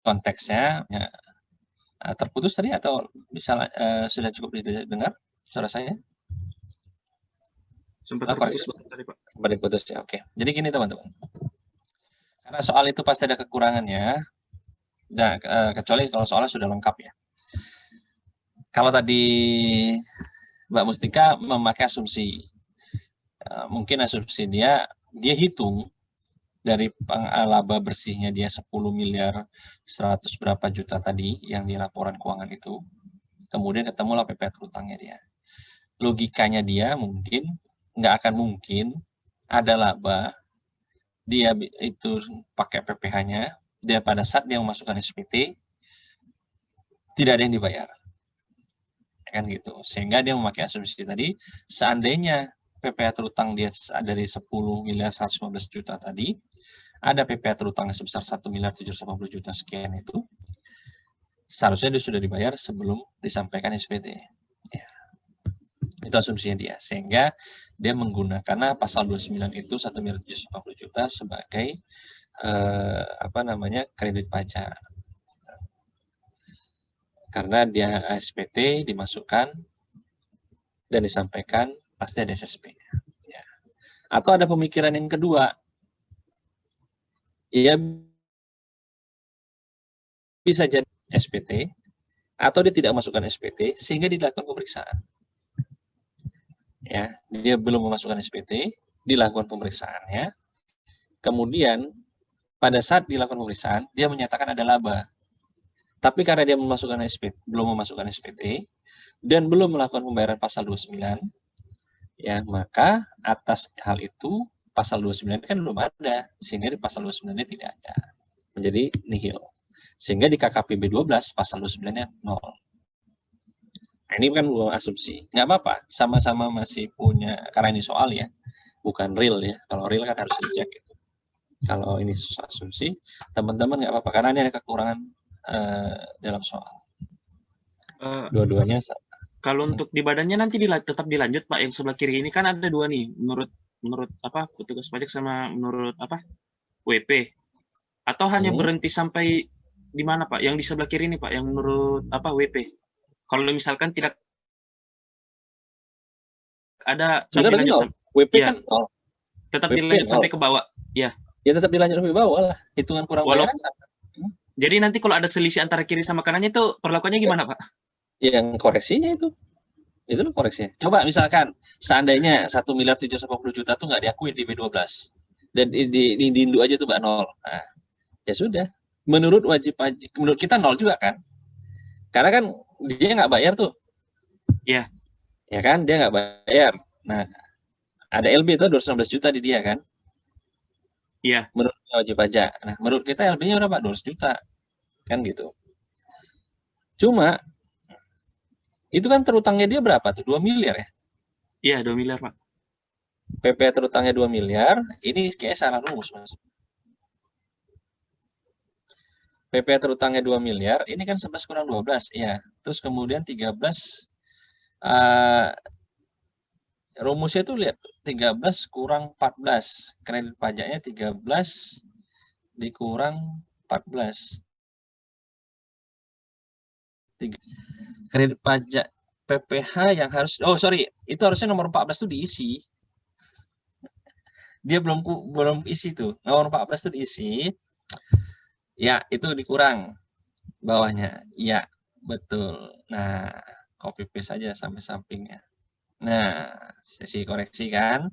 konteksnya ya, terputus tadi atau misalnya sudah cukup didengar suara saya? Sempat terputus tadi, Pak. Sempat diputus ya, oke. Jadi gini teman-teman. Karena soal itu pasti ada kekurangannya. Nah, kecuali kalau soalnya sudah lengkap ya. Kalau tadi Mbak Mustika memakai asumsi, mungkin asumsi dia hitung dari laba bersihnya dia 10 miliar 100 berapa juta tadi yang di laporan keuangan itu, kemudian ketemulah PPh terutangnya dia. Logikanya dia mungkin nggak akan mungkin ada laba dia itu pakai PPh-nya, dia pada saat dia memasukkan SPT tidak ada yang dibayar. Kan gitu. Sehingga dia memakai asumsi tadi, seandainya PPh terutang dia dari 10 miliar 115 juta tadi, ada PPh terutang sebesar 1 miliar 780 juta sekian itu, seharusnya dia sudah dibayar sebelum disampaikan SPT. Ya. Itu asumsinya dia. Sehingga dia menggunakan pasal 29 itu 1 miliar 780 juta sebagai kredit pajak. Karena dia SPT dimasukkan dan disampaikan pasti ada SSP. Ya. Atau ada pemikiran yang kedua, ia bisa jadi SPT atau dia tidak masukkan SPT sehingga dilakukan pemeriksaan. Ya, dia belum memasukkan SPT, dilakukan pemeriksaannya, Kemudian pada saat dilakukan pemeriksaan, dia menyatakan ada laba. Tapi karena dia belum memasukkan SPT dan belum melakukan pembayaran pasal 29, ya maka atas hal itu pasal 29 kan belum ada, sehingga di pasal 29-nya tidak ada, menjadi nihil. Sehingga di KKPB 12 pasal 29-nya 0. Nah, ini kan asumsi, nggak apa-apa, sama-sama masih punya, karena ini soal ya, bukan real ya. Kalau real kan harus dicek gitu. Kalau ini asumsi, teman-teman nggak apa-apa, karena ini ada kekurangan dalam soal. Dua-duanya sama. Kalau untuk di badannya nanti tetap dilanjut Pak, yang sebelah kiri ini kan ada dua nih, menurut apa petugas pajak sama menurut apa WP, atau hanya berhenti sampai di mana Pak? Yang di sebelah kiri ini Pak, yang menurut apa WP. Kalau misalkan tidak ada dilanjut WP ya, kan nol. Tetap dilanjut sampai ke bawah. Ya. Ya tetap dilanjut sampai bawah lah. Hitungan kurang bayaran sama. Jadi nanti kalau ada selisih antara kiri sama kanannya itu perlakuannya gimana Pak? Yang koreksinya itu loh koreksinya. Coba misalkan seandainya 1.780.000.000 tuh nggak diakui di B12 dan di Indo aja tuh Mbak 0. Nah, ya sudah. Menurut wajib pajak, menurut kita 0 juga kan? Karena kan dia nggak bayar tuh. Iya. Ya kan, dia nggak bayar. Nah, ada LB itu 216 juta di dia kan? Iya. Menurut wajib pajak. Nah, menurut kita LB-nya berapa? 200 juta. Kan gitu. Cuma itu kan terutangnya dia berapa tuh? 2 miliar ya? Iya, 2 miliar, Pak. PP terutangnya 2 miliar, ini kayak salah rumus, Mas. PP terutangnya 2 miliar, ini kan 11 kurang 12, ya. Terus kemudian 13, rumusnya tuh lihat, 13 kurang 14. Kredit pajaknya 13 dikurang 14. Kredit pajak PPh yang harus, itu harusnya nomor 14 tuh diisi. Dia belum isi tuh. Nomor 14 tuh diisi. Ya, itu dikurang bawahnya. Ya, betul. Nah, copy paste saja sampai sampingnya. Nah, sesi koreksi kan.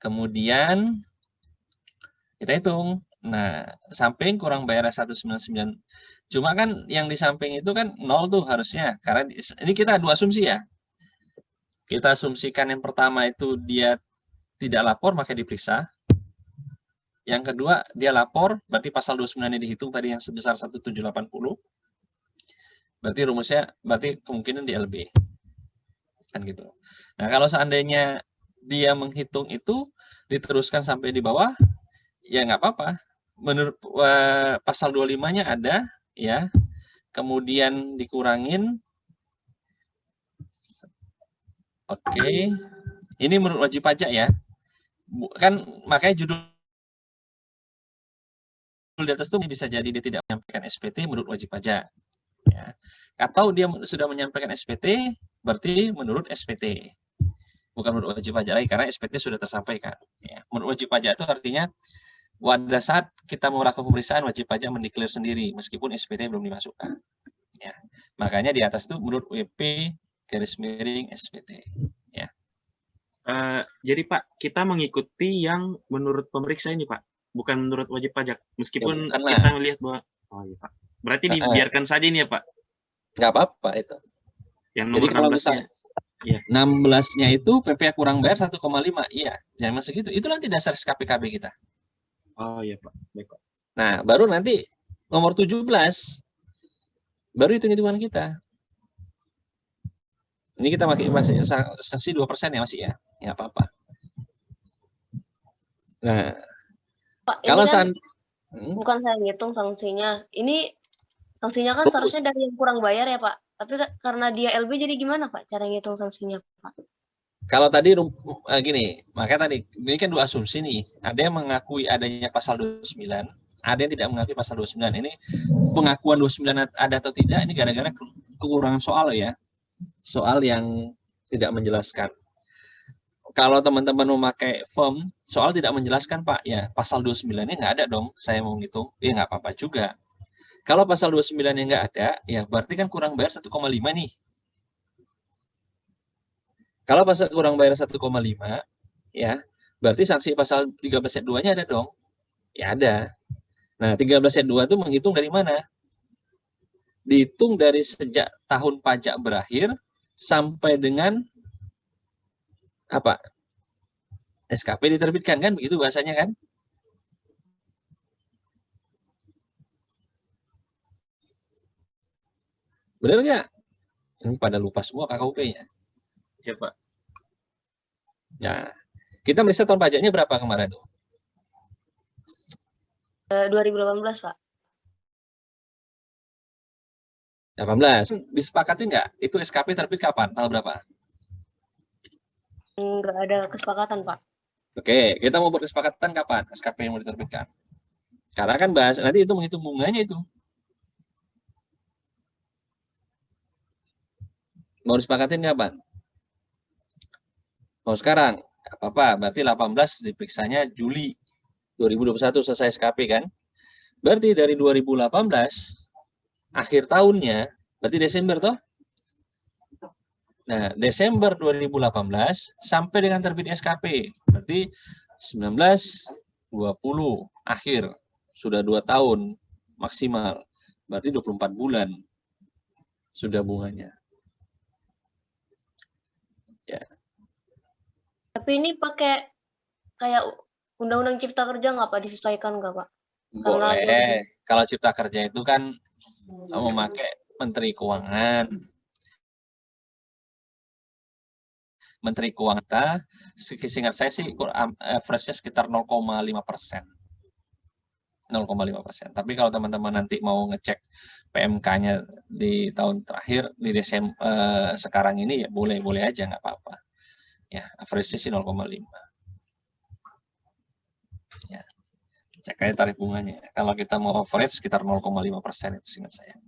Kemudian kita hitung. Nah, samping kurang bayar 199. Cuma kan yang di samping itu kan 0 tuh harusnya. Karena ini kita dua asumsi ya. Kita asumsikan yang pertama itu dia tidak lapor, maka diperiksa. Yang kedua, dia lapor, berarti pasal 29-nya dihitung tadi yang sebesar 1.780. Berarti rumusnya, berarti kemungkinan di LB. Kan gitu. Nah, kalau seandainya dia menghitung itu, diteruskan sampai di bawah, ya nggak apa-apa. Menurut pasal 25-nya ada, ya. Kemudian dikurangin. Oke. Ini menurut wajib pajak ya. Kan makanya judul di atas itu bisa jadi dia tidak menyampaikan SPT menurut wajib pajak. Ya. Atau dia sudah menyampaikan SPT, berarti menurut SPT. Bukan menurut wajib pajak lagi, karena SPT sudah tersampaikan. Ya. Menurut wajib pajak itu artinya, pada saat kita melakukan pemeriksaan, wajib pajak mendeklar sendiri, meskipun SPT belum dimasukkan. Ya. Makanya di atas itu menurut WP garis miring SPT. Ya. Jadi Pak, kita mengikuti yang menurut pemeriksa ini Pak, bukan menurut wajib pajak. Meskipun ya, kita melihat bahwa, oh iya Pak, berarti dibiarkan saja ini ya Pak? Nggak apa-apa itu. Yang nomor 16-nya. Ya. 16-nya itu PPh kurang bayar 1,5. Iya, jangan segitu. Itu nanti dasar SKPKB kita. Oh iya Pak, baik Pak. Nah, baru nanti nomor 17, baru hitung-hitungan kita. Ini kita masih sanksi 2% ya masih ya. Ya apa-apa. Nah, Pak, kalau kan bukan saya ngitung sanksinya. Ini sanksinya kan seharusnya dari yang kurang bayar ya Pak. Tapi karena dia LB jadi gimana Pak cara ngitung sanksinya Pak? Kalau tadi gini, makanya tadi ini kan dua asumsi nih. Ada yang mengakui adanya pasal 29, ada yang tidak mengakui pasal 29. Ini pengakuan 29 ada atau tidak ini gara-gara kekurangan soal ya. Soal yang tidak menjelaskan. Kalau teman-teman memakai form, soal tidak menjelaskan Pak, ya pasal 29-nya nggak ada dong, saya mau ngitung, ya nggak apa-apa juga. Kalau pasal 29-nya nggak ada, ya berarti kan kurang bayar 1,5 nih. Kalau pasal kurang bayar 1,5, ya Berarti sanksi pasal 13 ayat 2-nya ada dong? Ya ada. Nah, 13 ayat 2 itu menghitung dari mana? Dihitung dari sejak tahun pajak berakhir sampai dengan apa? SKP diterbitkan, kan begitu bahasanya kan? Benar nggak? Ini pada lupa semua KKUP-nya. Ya, Pak. Nah, kita meriksa tahun pajaknya berapa kemarin tuh? 2018, Pak. 18. Disepakati nggak? Itu SKP terbit kapan? Tanggal berapa? Nggak ada kesepakatan, Pak. Oke, kita mau berkesepakatan kapan SKP yang mau diterbitkan? Karena kan bahas nanti itu menghitung bunganya itu. Mau disepakatin kapan? Mau sekarang? Gak apa-apa, berarti 18 diperiksanya Juli 2021 selesai SKP kan? Berarti dari 2018 akhir tahunnya, berarti Desember toh? Nah, Desember 2018 sampai dengan terbit SKP, berarti 19, 20 akhir, sudah 2 tahun maksimal, berarti 24 bulan sudah bunganya. Ya. Tapi ini pakai kayak Undang-Undang Cipta Kerja nggak, Pak? Disesuaikan nggak, Pak? Karena Boleh. Kalau Cipta Kerja itu kan memakai Menteri Keuangan. Menteri Keuangan, seingat saya sih average-nya sekitar 0,5%. 0,5%. Tapi kalau teman-teman nanti mau ngecek PMK-nya di tahun terakhir, di Desember sekarang ini, ya boleh-boleh aja, nggak apa-apa. Ya, average-nya sih 0,5. Ya, cek aja tarif bunganya. Kalau kita mau average sekitar 0,5% itu seingat saya.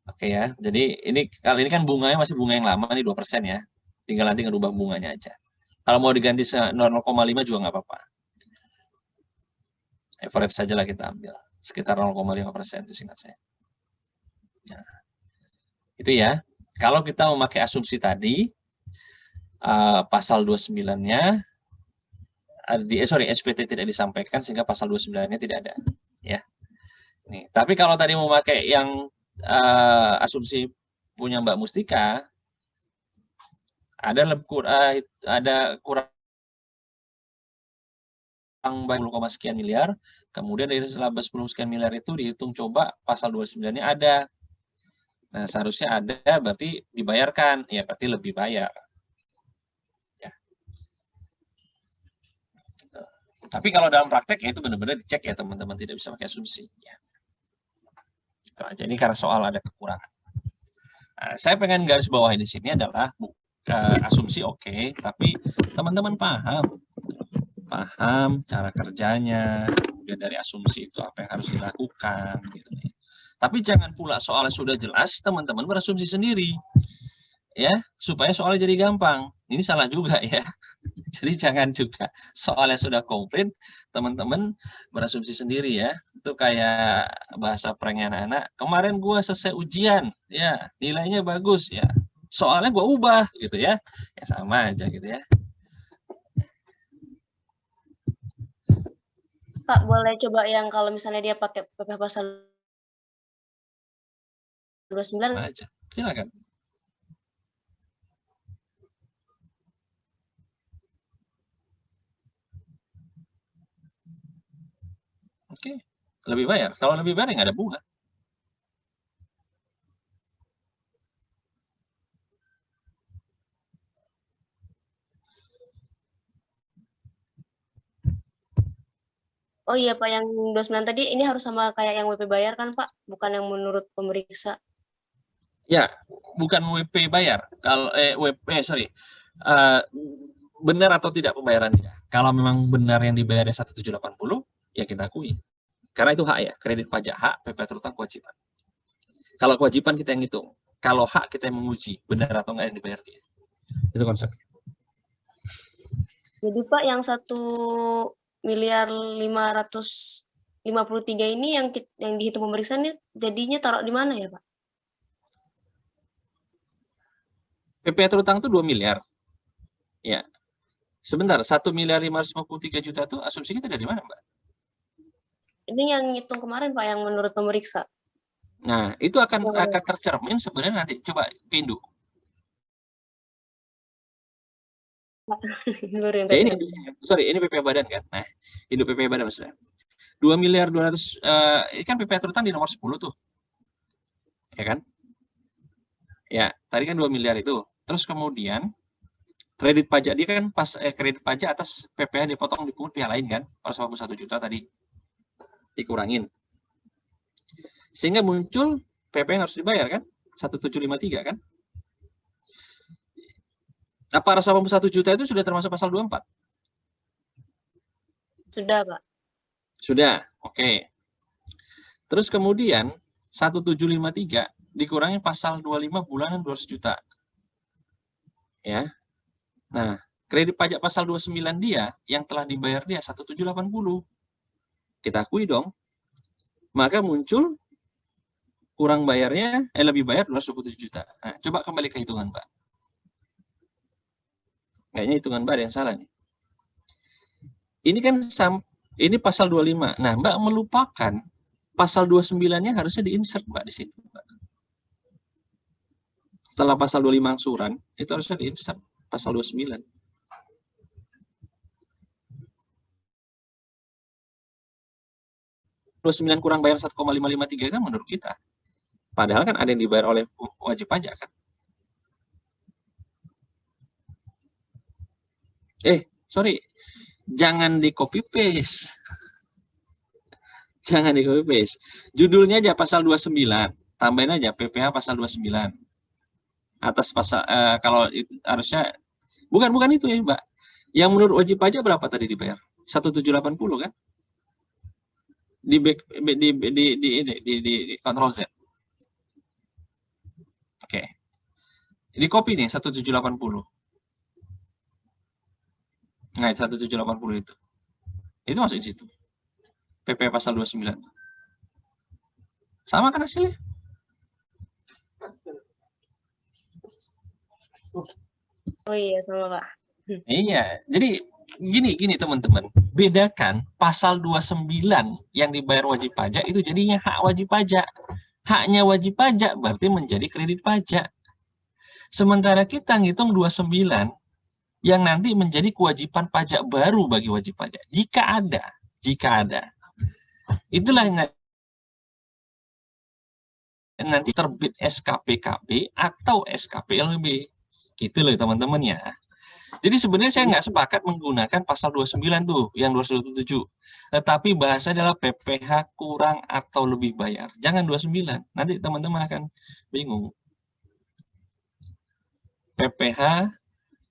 Oke ya, jadi ini kali ini kan bunganya masih bunga yang lama nih 2% ya. Tinggal nanti ngerubah bunganya aja. Kalau mau diganti 0,5 juga nggak apa-apa. Average saja lah kita ambil. Sekitar 0,5% itu singkat saya. Nah, itu ya. Kalau kita memakai asumsi tadi, pasal 29-nya, SPT tidak disampaikan sehingga pasal 29-nya tidak ada. Ya. Nih, tapi kalau tadi memakai yang asumsi punya Mbak Mustika, ada kurang 10, sekian miliar, kemudian dari laba 10 sekian miliar itu dihitung coba pasal 29-nya ada. Nah, seharusnya ada, berarti dibayarkan, ya berarti lebih bayar. Ya. Tapi kalau dalam praktek ya itu benar-benar dicek ya teman-teman, tidak bisa pakai asumsi. Ya. Jadi ini karena soal ada kekurangan. Nah, saya pengen garis bawahi di sini adalah asumsi oke, tapi teman-teman paham cara kerjanya, kemudian dari asumsi itu apa yang harus dilakukan. Gitu. Tapi jangan pula soalnya sudah jelas, teman-teman berasumsi sendiri. Ya, supaya soalnya jadi gampang. Ini salah juga ya. Jadi jangan juga soalnya sudah komplit, teman-teman berasumsi sendiri ya. Itu kayak bahasa pranknya anak-anak. Kemarin gua selesai ujian, ya nilainya bagus ya. Soalnya gua ubah gitu ya. Ya sama aja gitu ya. Pak, boleh coba yang kalau misalnya dia pakai PPh pasal 29. Aja. Silakan. Oke, lebih bayar. Kalau lebih bayar nggak ada bunga. Oh iya Pak, yang 29 tadi ini harus sama kayak yang WP bayar kan Pak? Bukan yang menurut pemeriksa. Ya, bukan WP bayar. Kalau benar atau tidak pembayarannya. Kalau memang benar yang dibayarnya 1.780, ya kita akui. Karena itu hak ya, kredit pajak hak, PP terutang kewajiban. Kalau kewajiban kita yang hitung, kalau hak kita yang menguji benar atau enggak yang dibayar dia. Itu konsep. Jadi Pak, yang 1.553 ini yang dihitung pemeriksaannya jadinya taruh di mana ya Pak? PPh terutang itu 2 miliar. Ya. Sebentar, 1.553.000.000 itu asumsi kita dari mana, Mbak? Ini yang ngitung kemarin Pak, yang menurut pemeriksa. Nah, itu akan tercermin sebenarnya nanti. Coba ke Induk. Baru yang Ya, ini, PPh. sorry, ini PPh Badan kan? Nah, Induk PPh Badan maksudnya. 2.200.000.000, ini kan PPh terutang di nomor 10 tuh. Ya kan? Ya, tadi kan 2 miliar itu. Terus kemudian kredit pajak dia kan pas kredit pajak atas PPh dipotong dipungut pihak lain kan, 451 juta tadi dikurangin. Sehingga muncul PPh yang harus dibayar kan, 1753 kan. Apa 481 juta itu sudah termasuk pasal 24? Sudah Pak. Sudah, oke. Terus kemudian 1753 dikurangi pasal 25 bulanan 200 juta. Ya. Nah, kredit pajak pasal 29 dia yang telah dibayar dia 1780. Kita akui dong. Maka muncul kurang bayarnya, lebih bayar 227 juta. Nah, coba kembali ke hitungan, Mbak. Kayaknya hitungan Mbak ada yang salah nih. Ini kan ini pasal 25. Nah, Mbak melupakan pasal 29-nya harusnya diinsert, Mbak, di situ, Mbak. Setelah pasal 25 angsuran, itu harusnya diinsert pasal 29. Kurang bayar 1,553 kan menurut kita. Padahal kan ada yang dibayar oleh wajib pajak kan. Sorry. Jangan di copy paste. Jangan di copy paste. Judulnya aja pasal 29. Tambahin aja PPh pasal 29. Atas pasal kalau itu harusnya bukan itu ya, Mbak. Yang menurut wajib pajak berapa tadi dibayar? 1780 kan? Di Ctrl Z. Oke. Di copy nih 1780. Nah, 1780 itu. Itu masuk di situ. PP pasal 29. Sama kan hasilnya? Oh iya, sama Pak. Iya. Jadi gini teman-teman. Bedakan pasal 29 yang dibayar wajib pajak itu jadinya hak wajib pajak. Haknya wajib pajak berarti menjadi kredit pajak. Sementara kita ngitung 29 yang nanti menjadi kewajiban pajak baru bagi wajib pajak. Jika ada. Itulah yang nanti terbit SKPKB atau SKPLB. Gitu loh teman-teman ya. Jadi sebenarnya saya nggak sepakat menggunakan pasal 29 tuh, yang 227. Tetapi bahasa adalah PPh kurang atau lebih bayar. Jangan 29. Nanti teman-teman akan bingung. PPh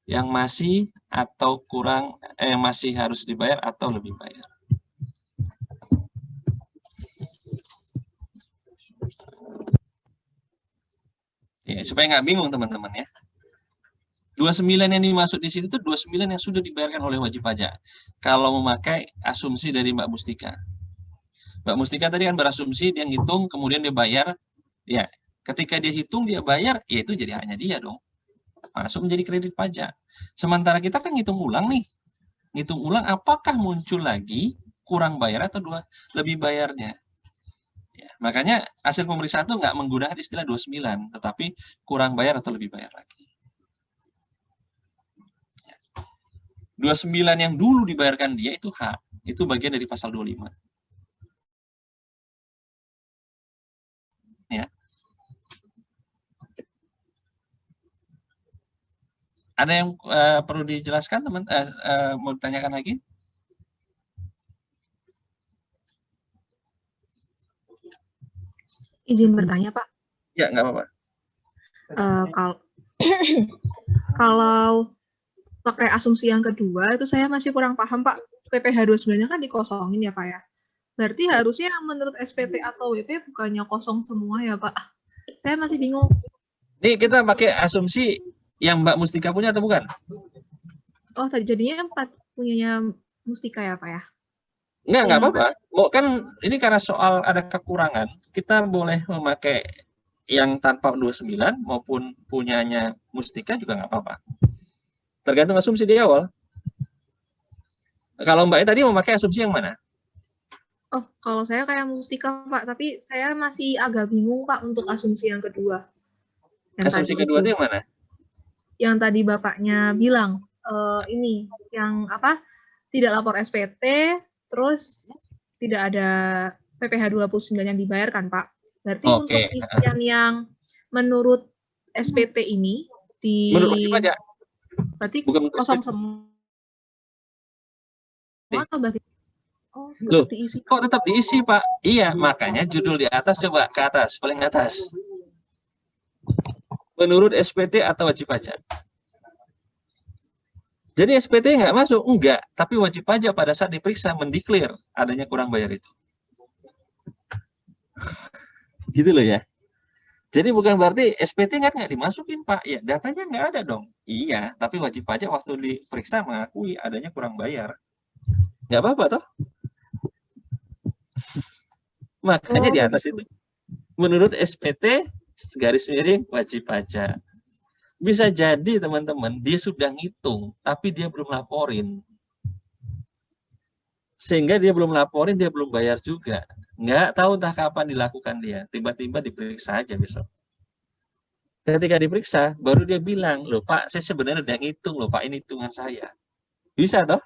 yang masih atau kurang, yang masih harus dibayar atau lebih bayar. Ya, supaya nggak bingung teman-teman ya. 29 yang dimaksud di situ itu 29 yang sudah dibayarkan oleh wajib pajak. Kalau memakai asumsi dari Mbak Mustika. Mbak Mustika tadi kan berasumsi dia ngitung kemudian dia bayar. Ya, ketika dia hitung dia bayar, ya itu jadi hanya dia dong. Masuk menjadi kredit pajak. Sementara kita kan ngitung ulang nih. Ngitung ulang apakah muncul lagi kurang bayar atau lebih bayarnya. Ya, makanya hasil pemeriksaan itu nggak menggunakan istilah 29, tetapi kurang bayar atau lebih bayar lagi. 29 yang dulu dibayarkan dia itu hak. Itu bagian dari pasal 25. Ya. Ada yang perlu dijelaskan, teman? Mau ditanyakan lagi? Izin bertanya, Pak. Ya, nggak apa-apa. Kalau pakai asumsi yang kedua, itu saya masih kurang paham, Pak. PPh 29-nya kan dikosongin ya, Pak ya? Berarti harusnya menurut SPT atau WP bukannya kosong semua ya, Pak? Saya masih bingung. Nih, kita pakai asumsi yang Mbak Mustika punya atau bukan? Oh, tadi jadinya 4 punyanya Mustika ya, Pak ya? Nggak apa-apa. Kan ini karena soal ada kekurangan, kita boleh memakai yang tanpa 29 maupun punyanya Mustika juga nggak apa-apa. Tergantung asumsi di awal. Kalau Mbak tadi memakai asumsi yang mana? Oh, kalau saya kayak Mustika, Pak. Tapi saya masih agak bingung, Pak, untuk asumsi yang kedua. Asumsi kedua itu yang mana? Yang tadi Bapaknya bilang, ini, yang apa, tidak lapor SPT, terus tidak ada PPh 29 yang dibayarkan, Pak. Berarti untuk isian yang menurut SPT ini, menurut wajib pajak. Berarti bukan kosong semua atau bagaimana? Oh, Loh, diisi. kok tetap diisi, Pak? Iya, makanya judul di atas, coba ke atas, paling atas. Menurut SPT atau wajib pajak. Jadi SPT nggak masuk? Enggak. Tapi wajib pajak pada saat diperiksa mendeklar adanya kurang bayar itu. Gitu loh ya. Jadi bukan berarti SPT nggak dimasukin, Pak. Ya, datanya nggak ada dong. Iya, tapi wajib pajak waktu diperiksa mengakui adanya kurang bayar. Nggak apa-apa toh. Makanya di atas itu menurut SPT garis miring wajib pajak. Bisa jadi teman-teman dia sudah ngitung tapi dia belum laporin. Sehingga dia belum laporin, dia belum bayar juga. Nggak tahu entah kapan dilakukan dia. Tiba-tiba diperiksa aja besok. Ketika diperiksa, baru dia bilang, loh Pak, saya sebenarnya udah ngitung loh Pak, ini hitungan saya. Bisa toh?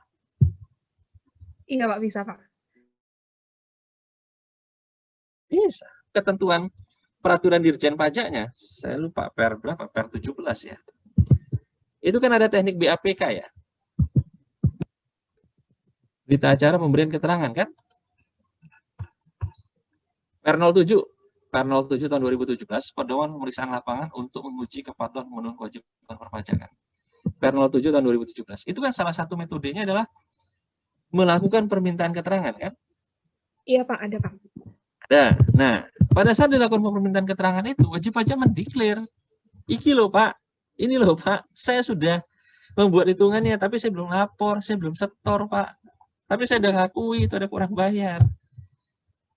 Iya Pak, bisa Pak. Bisa. Ketentuan peraturan Dirjen Pajaknya, saya lupa per berapa, per 17 ya. Itu kan ada teknik BAPK ya. Berita acara pemberian keterangan kan? Per 07 tahun 2017, pedoman pemeriksaan lapangan untuk menguji kepatuhan memenuhi kewajiban perpajakan. Per 07 tahun 2017. Itu kan salah satu metodenya adalah melakukan permintaan keterangan kan? Iya Pak, ada Pak. Ada. Nah, pada saat dilakukan permintaan keterangan itu, wajib pajak mendeklar. Iki loh Pak, ini loh Pak, saya sudah membuat hitungannya, tapi saya belum lapor, saya belum setor Pak. Tapi saya udah ngakui itu ada kurang bayar.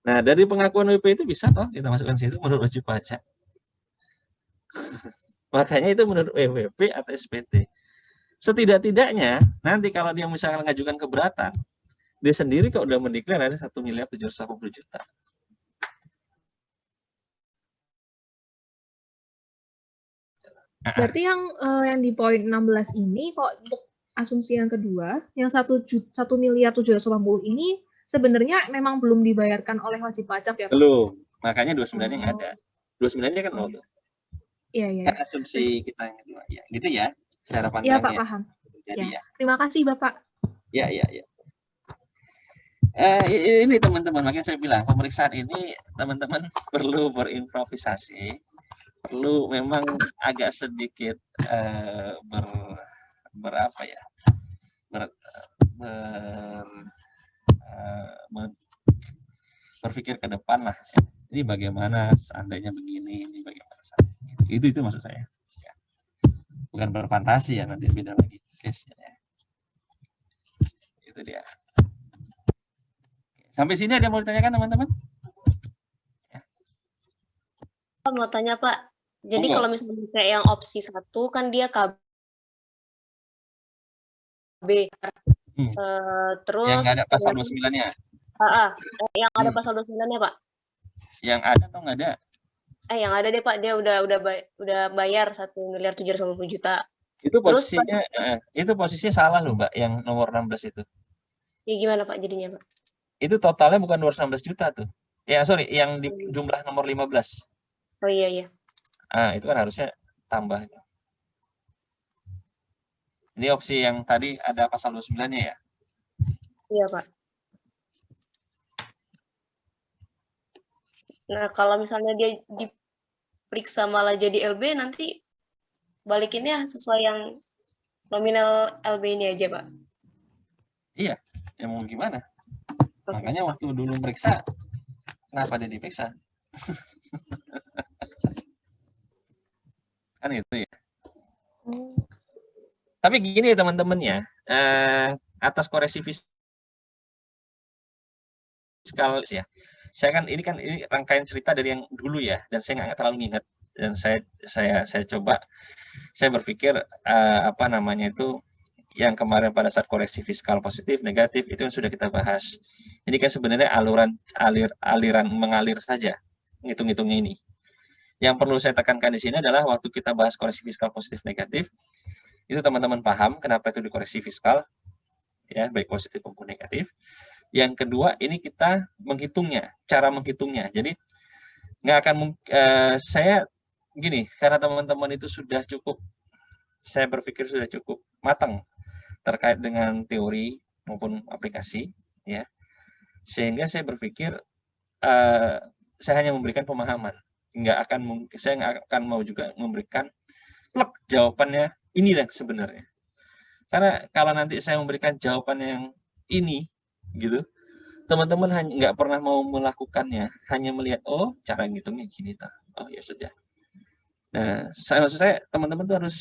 Nah, dari pengakuan WP itu bisa toh kita masukkan situ menurut wajib pajak. Makanya itu menurut WP atau SPT. Setidak-tidaknya nanti kalau dia misalnya mengajukan keberatan, dia sendiri kok udah mendeklar ada 1.780.000.000. Berarti yang di poin 16 ini kok untuk asumsi yang kedua, yang 1.780.000.000 ini sebenarnya memang belum dibayarkan oleh wajib pajak ya Pak? Belum, makanya 29-nya nggak ada. 29-nya kan 0 tuh. Iya, iya. Kan asumsi kita yang kedua. Ya, gitu ya cara pandangnya. Iya Pak, paham. Jadi ya. Terima kasih Bapak. Ya. Ini teman-teman, makanya saya bilang pemeriksaan ini teman-teman perlu berimprovisasi, perlu memang agak sedikit berpikir ke depan lah. Ini bagaimana seandainya begini, ini bagaimana seandainya. Itu maksud saya. Ya. Bukan berfantasi ya, nanti beda lagi case-nya ya. Itu dia. Sampai sini ada yang mau ditanyakan teman-teman? Ya. Mau tanya Pak, jadi kalau misalnya kayak yang opsi 1 kan dia KB. Terus yang nggak ada pasal 29-nya. Yang ada pasal 29-nya Pak. Yang ada atau nggak ada? Yang ada deh Pak, dia udah bayar 1.780.000.000. Itu posisinya itu posisinya salah loh Mbak, yang nomor 16 itu. Ya gimana Pak jadinya Pak? Itu totalnya bukan 216 juta tuh. Ya sorry, yang di jumlah nomor 15. Oh iya. Itu kan harusnya tambah. Ini opsi yang tadi ada pasal 29-nya ya? Iya Pak. Nah kalau misalnya dia diperiksa malah jadi LB, nanti balikinnya sesuai yang nominal LB ini aja Pak? Iya, ya mau gimana? Makanya waktu dulu meriksa, kenapa dia diperiksa? Kan itu ya. Tapi gini ya teman-teman ya, atas koreksi fiskal ya, Ini rangkaian cerita dari yang dulu ya, dan saya nggak terlalu ingat. Dan saya berpikir apa namanya itu yang kemarin pada saat koreksi fiskal positif, negatif itu yang sudah kita bahas. Ini kan sebenarnya aliran mengalir saja ngitung-ngitungnya ini. Yang perlu saya tekankan di sini adalah waktu kita bahas koreksi fiskal positif negatif, itu teman-teman paham kenapa itu dikoreksi fiskal, ya baik positif maupun negatif. Yang kedua, ini kita menghitungnya, cara menghitungnya. Jadi nggak akan saya gini, karena teman-teman itu sudah cukup, saya berpikir sudah cukup matang terkait dengan teori maupun aplikasi, ya. Sehingga saya berpikir saya hanya memberikan pemahaman, saya nggak akan mau juga memberikan plek jawabannya inilah sebenarnya. Karena kalau nanti saya memberikan jawaban yang ini, gitu, teman-teman nggak pernah mau melakukannya, hanya melihat oh cara ngitungnya gini tak, oh ya sudah. Nah, maksud saya teman-teman tuh harus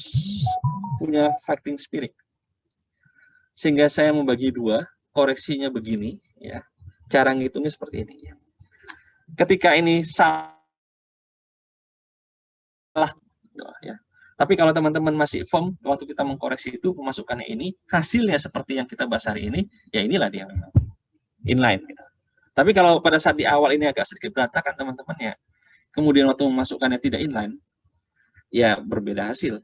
punya fighting spirit. Sehingga saya membagi dua, koreksinya begini, ya, cara ngitungnya seperti ini. Ketika ini salah, ya. Tapi kalau teman-teman masih firm waktu kita mengkoreksi itu pemasukannya ini, hasilnya seperti yang kita bahas hari ini, ya inilah dia memang inline. Gitu. Tapi kalau pada saat di awal ini agak sedikit berantakan teman-teman ya, kemudian waktu memasukkannya tidak inline, ya berbeda hasil.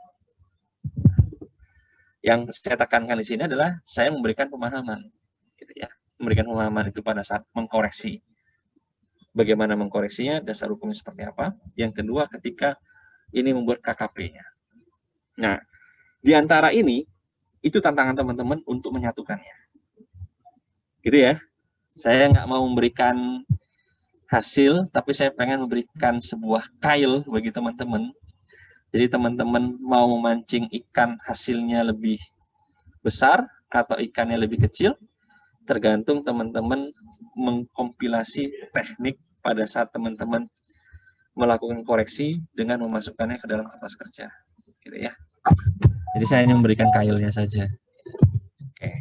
Yang saya tekankan di sini adalah saya memberikan pemahaman, gitu ya, memberikan pemahaman itu pada saat mengkoreksi. Bagaimana mengkoreksinya, dasar hukumnya seperti apa. Yang kedua, ketika ini membuat KKP-nya. Nah, di antara ini, itu tantangan teman-teman untuk menyatukannya. Gitu ya. Saya nggak mau memberikan hasil, tapi saya pengen memberikan sebuah kail bagi teman-teman. Jadi teman-teman mau memancing ikan hasilnya lebih besar atau ikannya lebih kecil, tergantung teman-teman mengkompilasi teknik pada saat teman-teman melakukan koreksi dengan memasukkannya ke dalam kertas kerja. Gitu ya. Jadi saya hanya memberikan kailnya saja. Oke.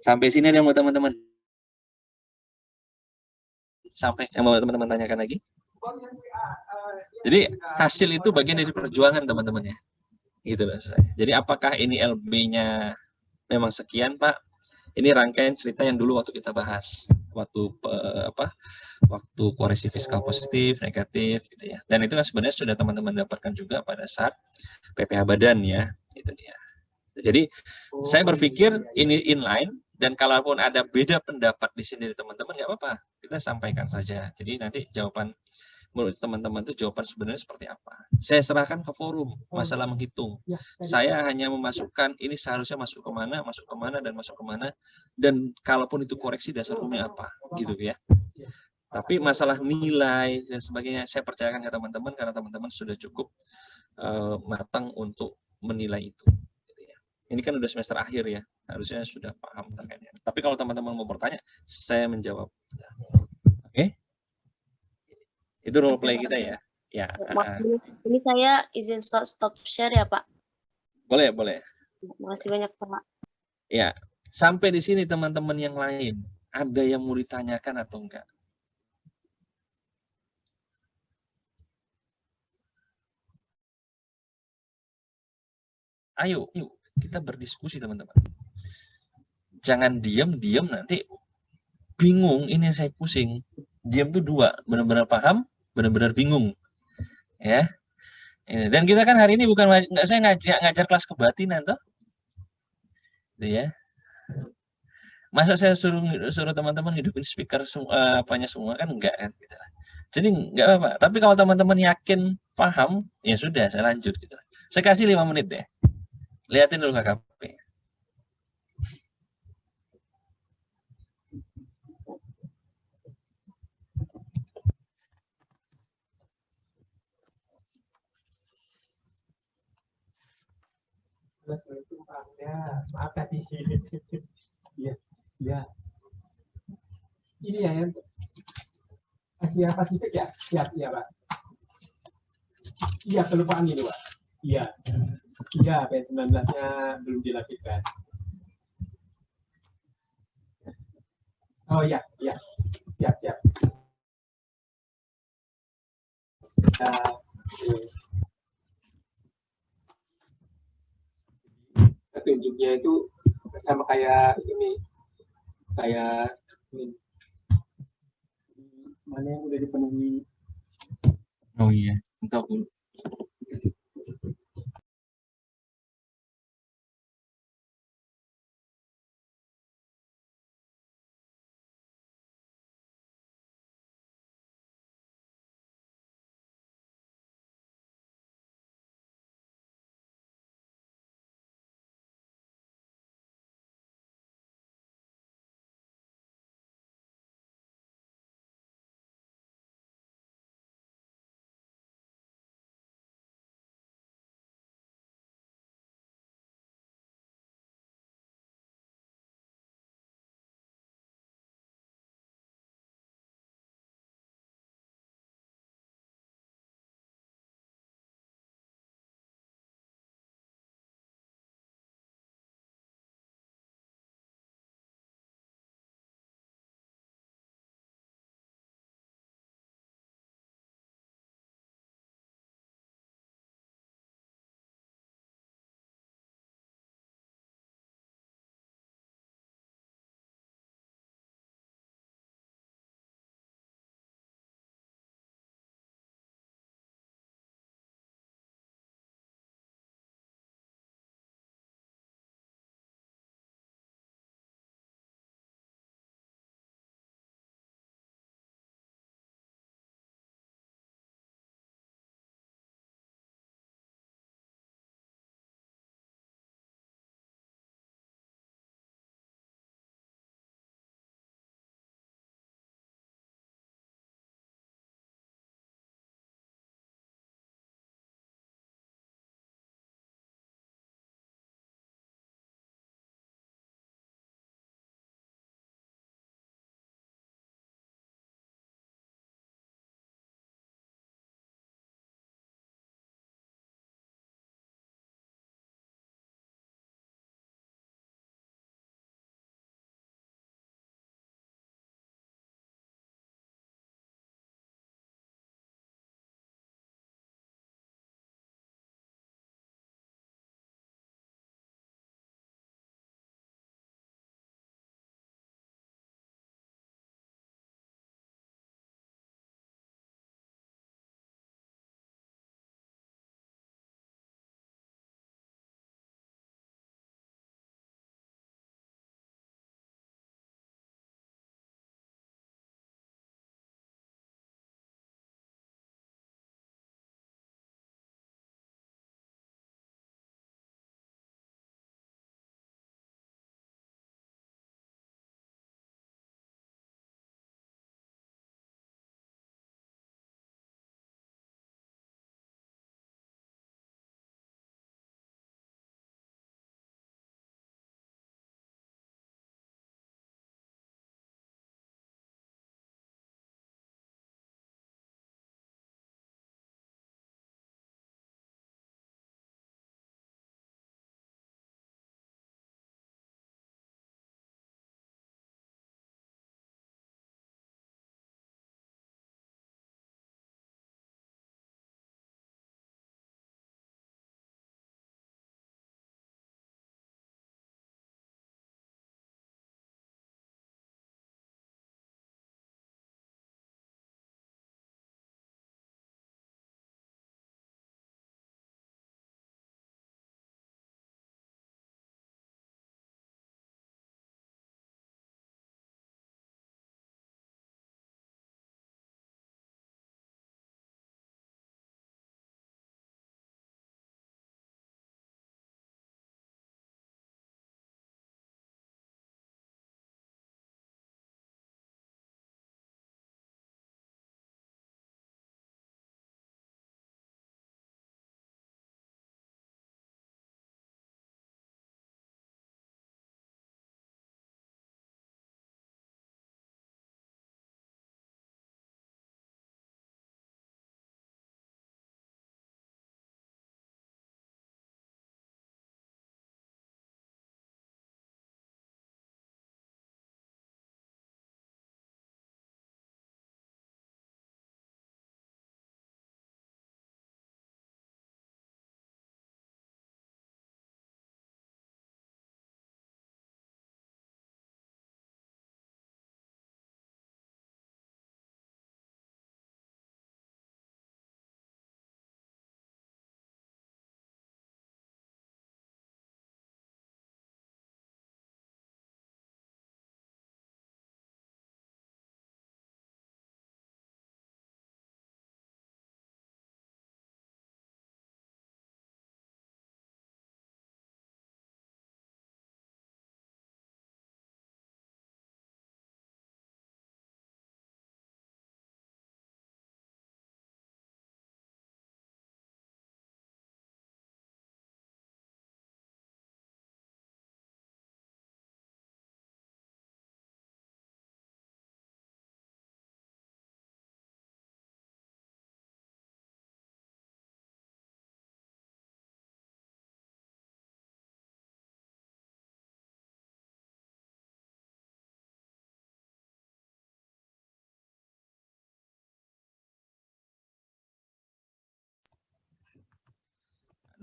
Sampai sini ada yang mau teman-teman? Sampai yang mau teman-teman tanyakan lagi? Jadi hasil itu bagian dari perjuangan teman-teman ya. Gitu loh saya. Jadi apakah ini LB-nya memang sekian Pak? Ini rangkaian cerita yang dulu waktu kita bahas. Waktu koreksi fiskal positif, negatif gitu ya. Dan itu kan sebenarnya sudah teman-teman dapatkan juga pada saat PPh Badan ya. Itu dia. Jadi saya berpikir ini inline dan kalaupun ada beda pendapat di sini teman-teman nggak apa-apa, kita sampaikan saja. Jadi nanti jawaban menurut teman-teman itu jawaban sebenarnya seperti apa. Saya serahkan ke forum masalah menghitung. Saya hanya memasukkan ini seharusnya masuk kemana, dan masuk kemana. Dan kalaupun itu koreksi dasar hukumnya apa, gitu ya. Tapi masalah nilai dan sebagainya saya percayakan ke teman-teman karena teman-teman sudah cukup matang untuk menilai itu. Ini kan udah semester akhir ya, harusnya sudah paham terkaitnya. Tapi kalau teman-teman mau bertanya, saya menjawab. Oke? Itu role play kita ya. Ya. Ini saya izin stop share ya Pak. Boleh, boleh. Makasih banyak Pak. Ya, sampai di sini teman-teman yang lain, ada yang mau ditanyakan atau enggak? Ayo, kita berdiskusi teman-teman. Jangan diam nanti bingung, ini yang saya pusing. Diam tuh dua, benar-benar paham, benar-benar bingung. Ya. Dan kita kan hari ini bukan saya ngajar kelas kebatinan toh. Ya. Masa saya suruh teman-teman hidupin speaker apanya semua kan enggak kan gitu. Jadi enggak apa-apa. Tapi kalau teman-teman yakin paham, ya sudah saya lanjut gitu. Saya kasih 5 menit deh. Lihatin dulu KKP. Maaf tadi. Iya. Ini ya yang Asia Pasifik ya? Iya Pak. Iya, kelupaan ini Pak. Iya. Iya, P19-nya belum dilakukan. Oh iya. Siap. petunjuknya itu sama kayak ini, kayak ini, mana yang udah dipenuhi. Oh iya, untuk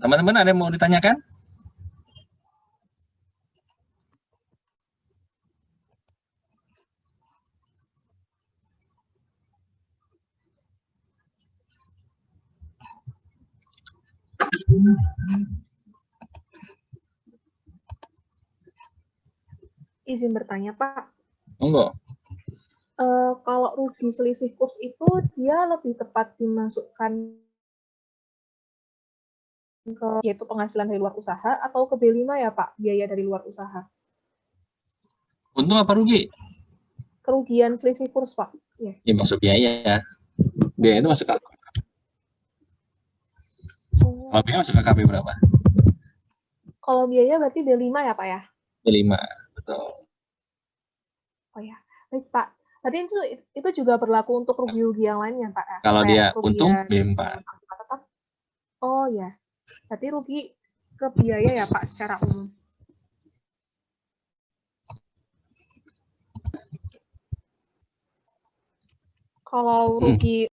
Teman-teman ada yang mau ditanyakan? Izin bertanya, Pak. Monggo. Kalau rugi selisih kurs itu dia lebih tepat dimasukkan ke yaitu penghasilan dari luar usaha atau ke B5 ya Pak, biaya dari luar usaha? Untung apa rugi? Kerugian selisih kurs Pak. Ya. Ya masuk biaya ya. Biaya itu masuk KKP. Kalau biaya masuk KKP berapa? Kalau biaya berarti B5 ya Pak ya? B5, betul. Oh ya, baik Pak. Tadi itu juga berlaku untuk rugi-rugi yang lainnya Pak ya? Kalau dia Kayak untung kerugian B4. Oh ya, berarti rugi ke biaya ya Pak secara umum. Kalau rugi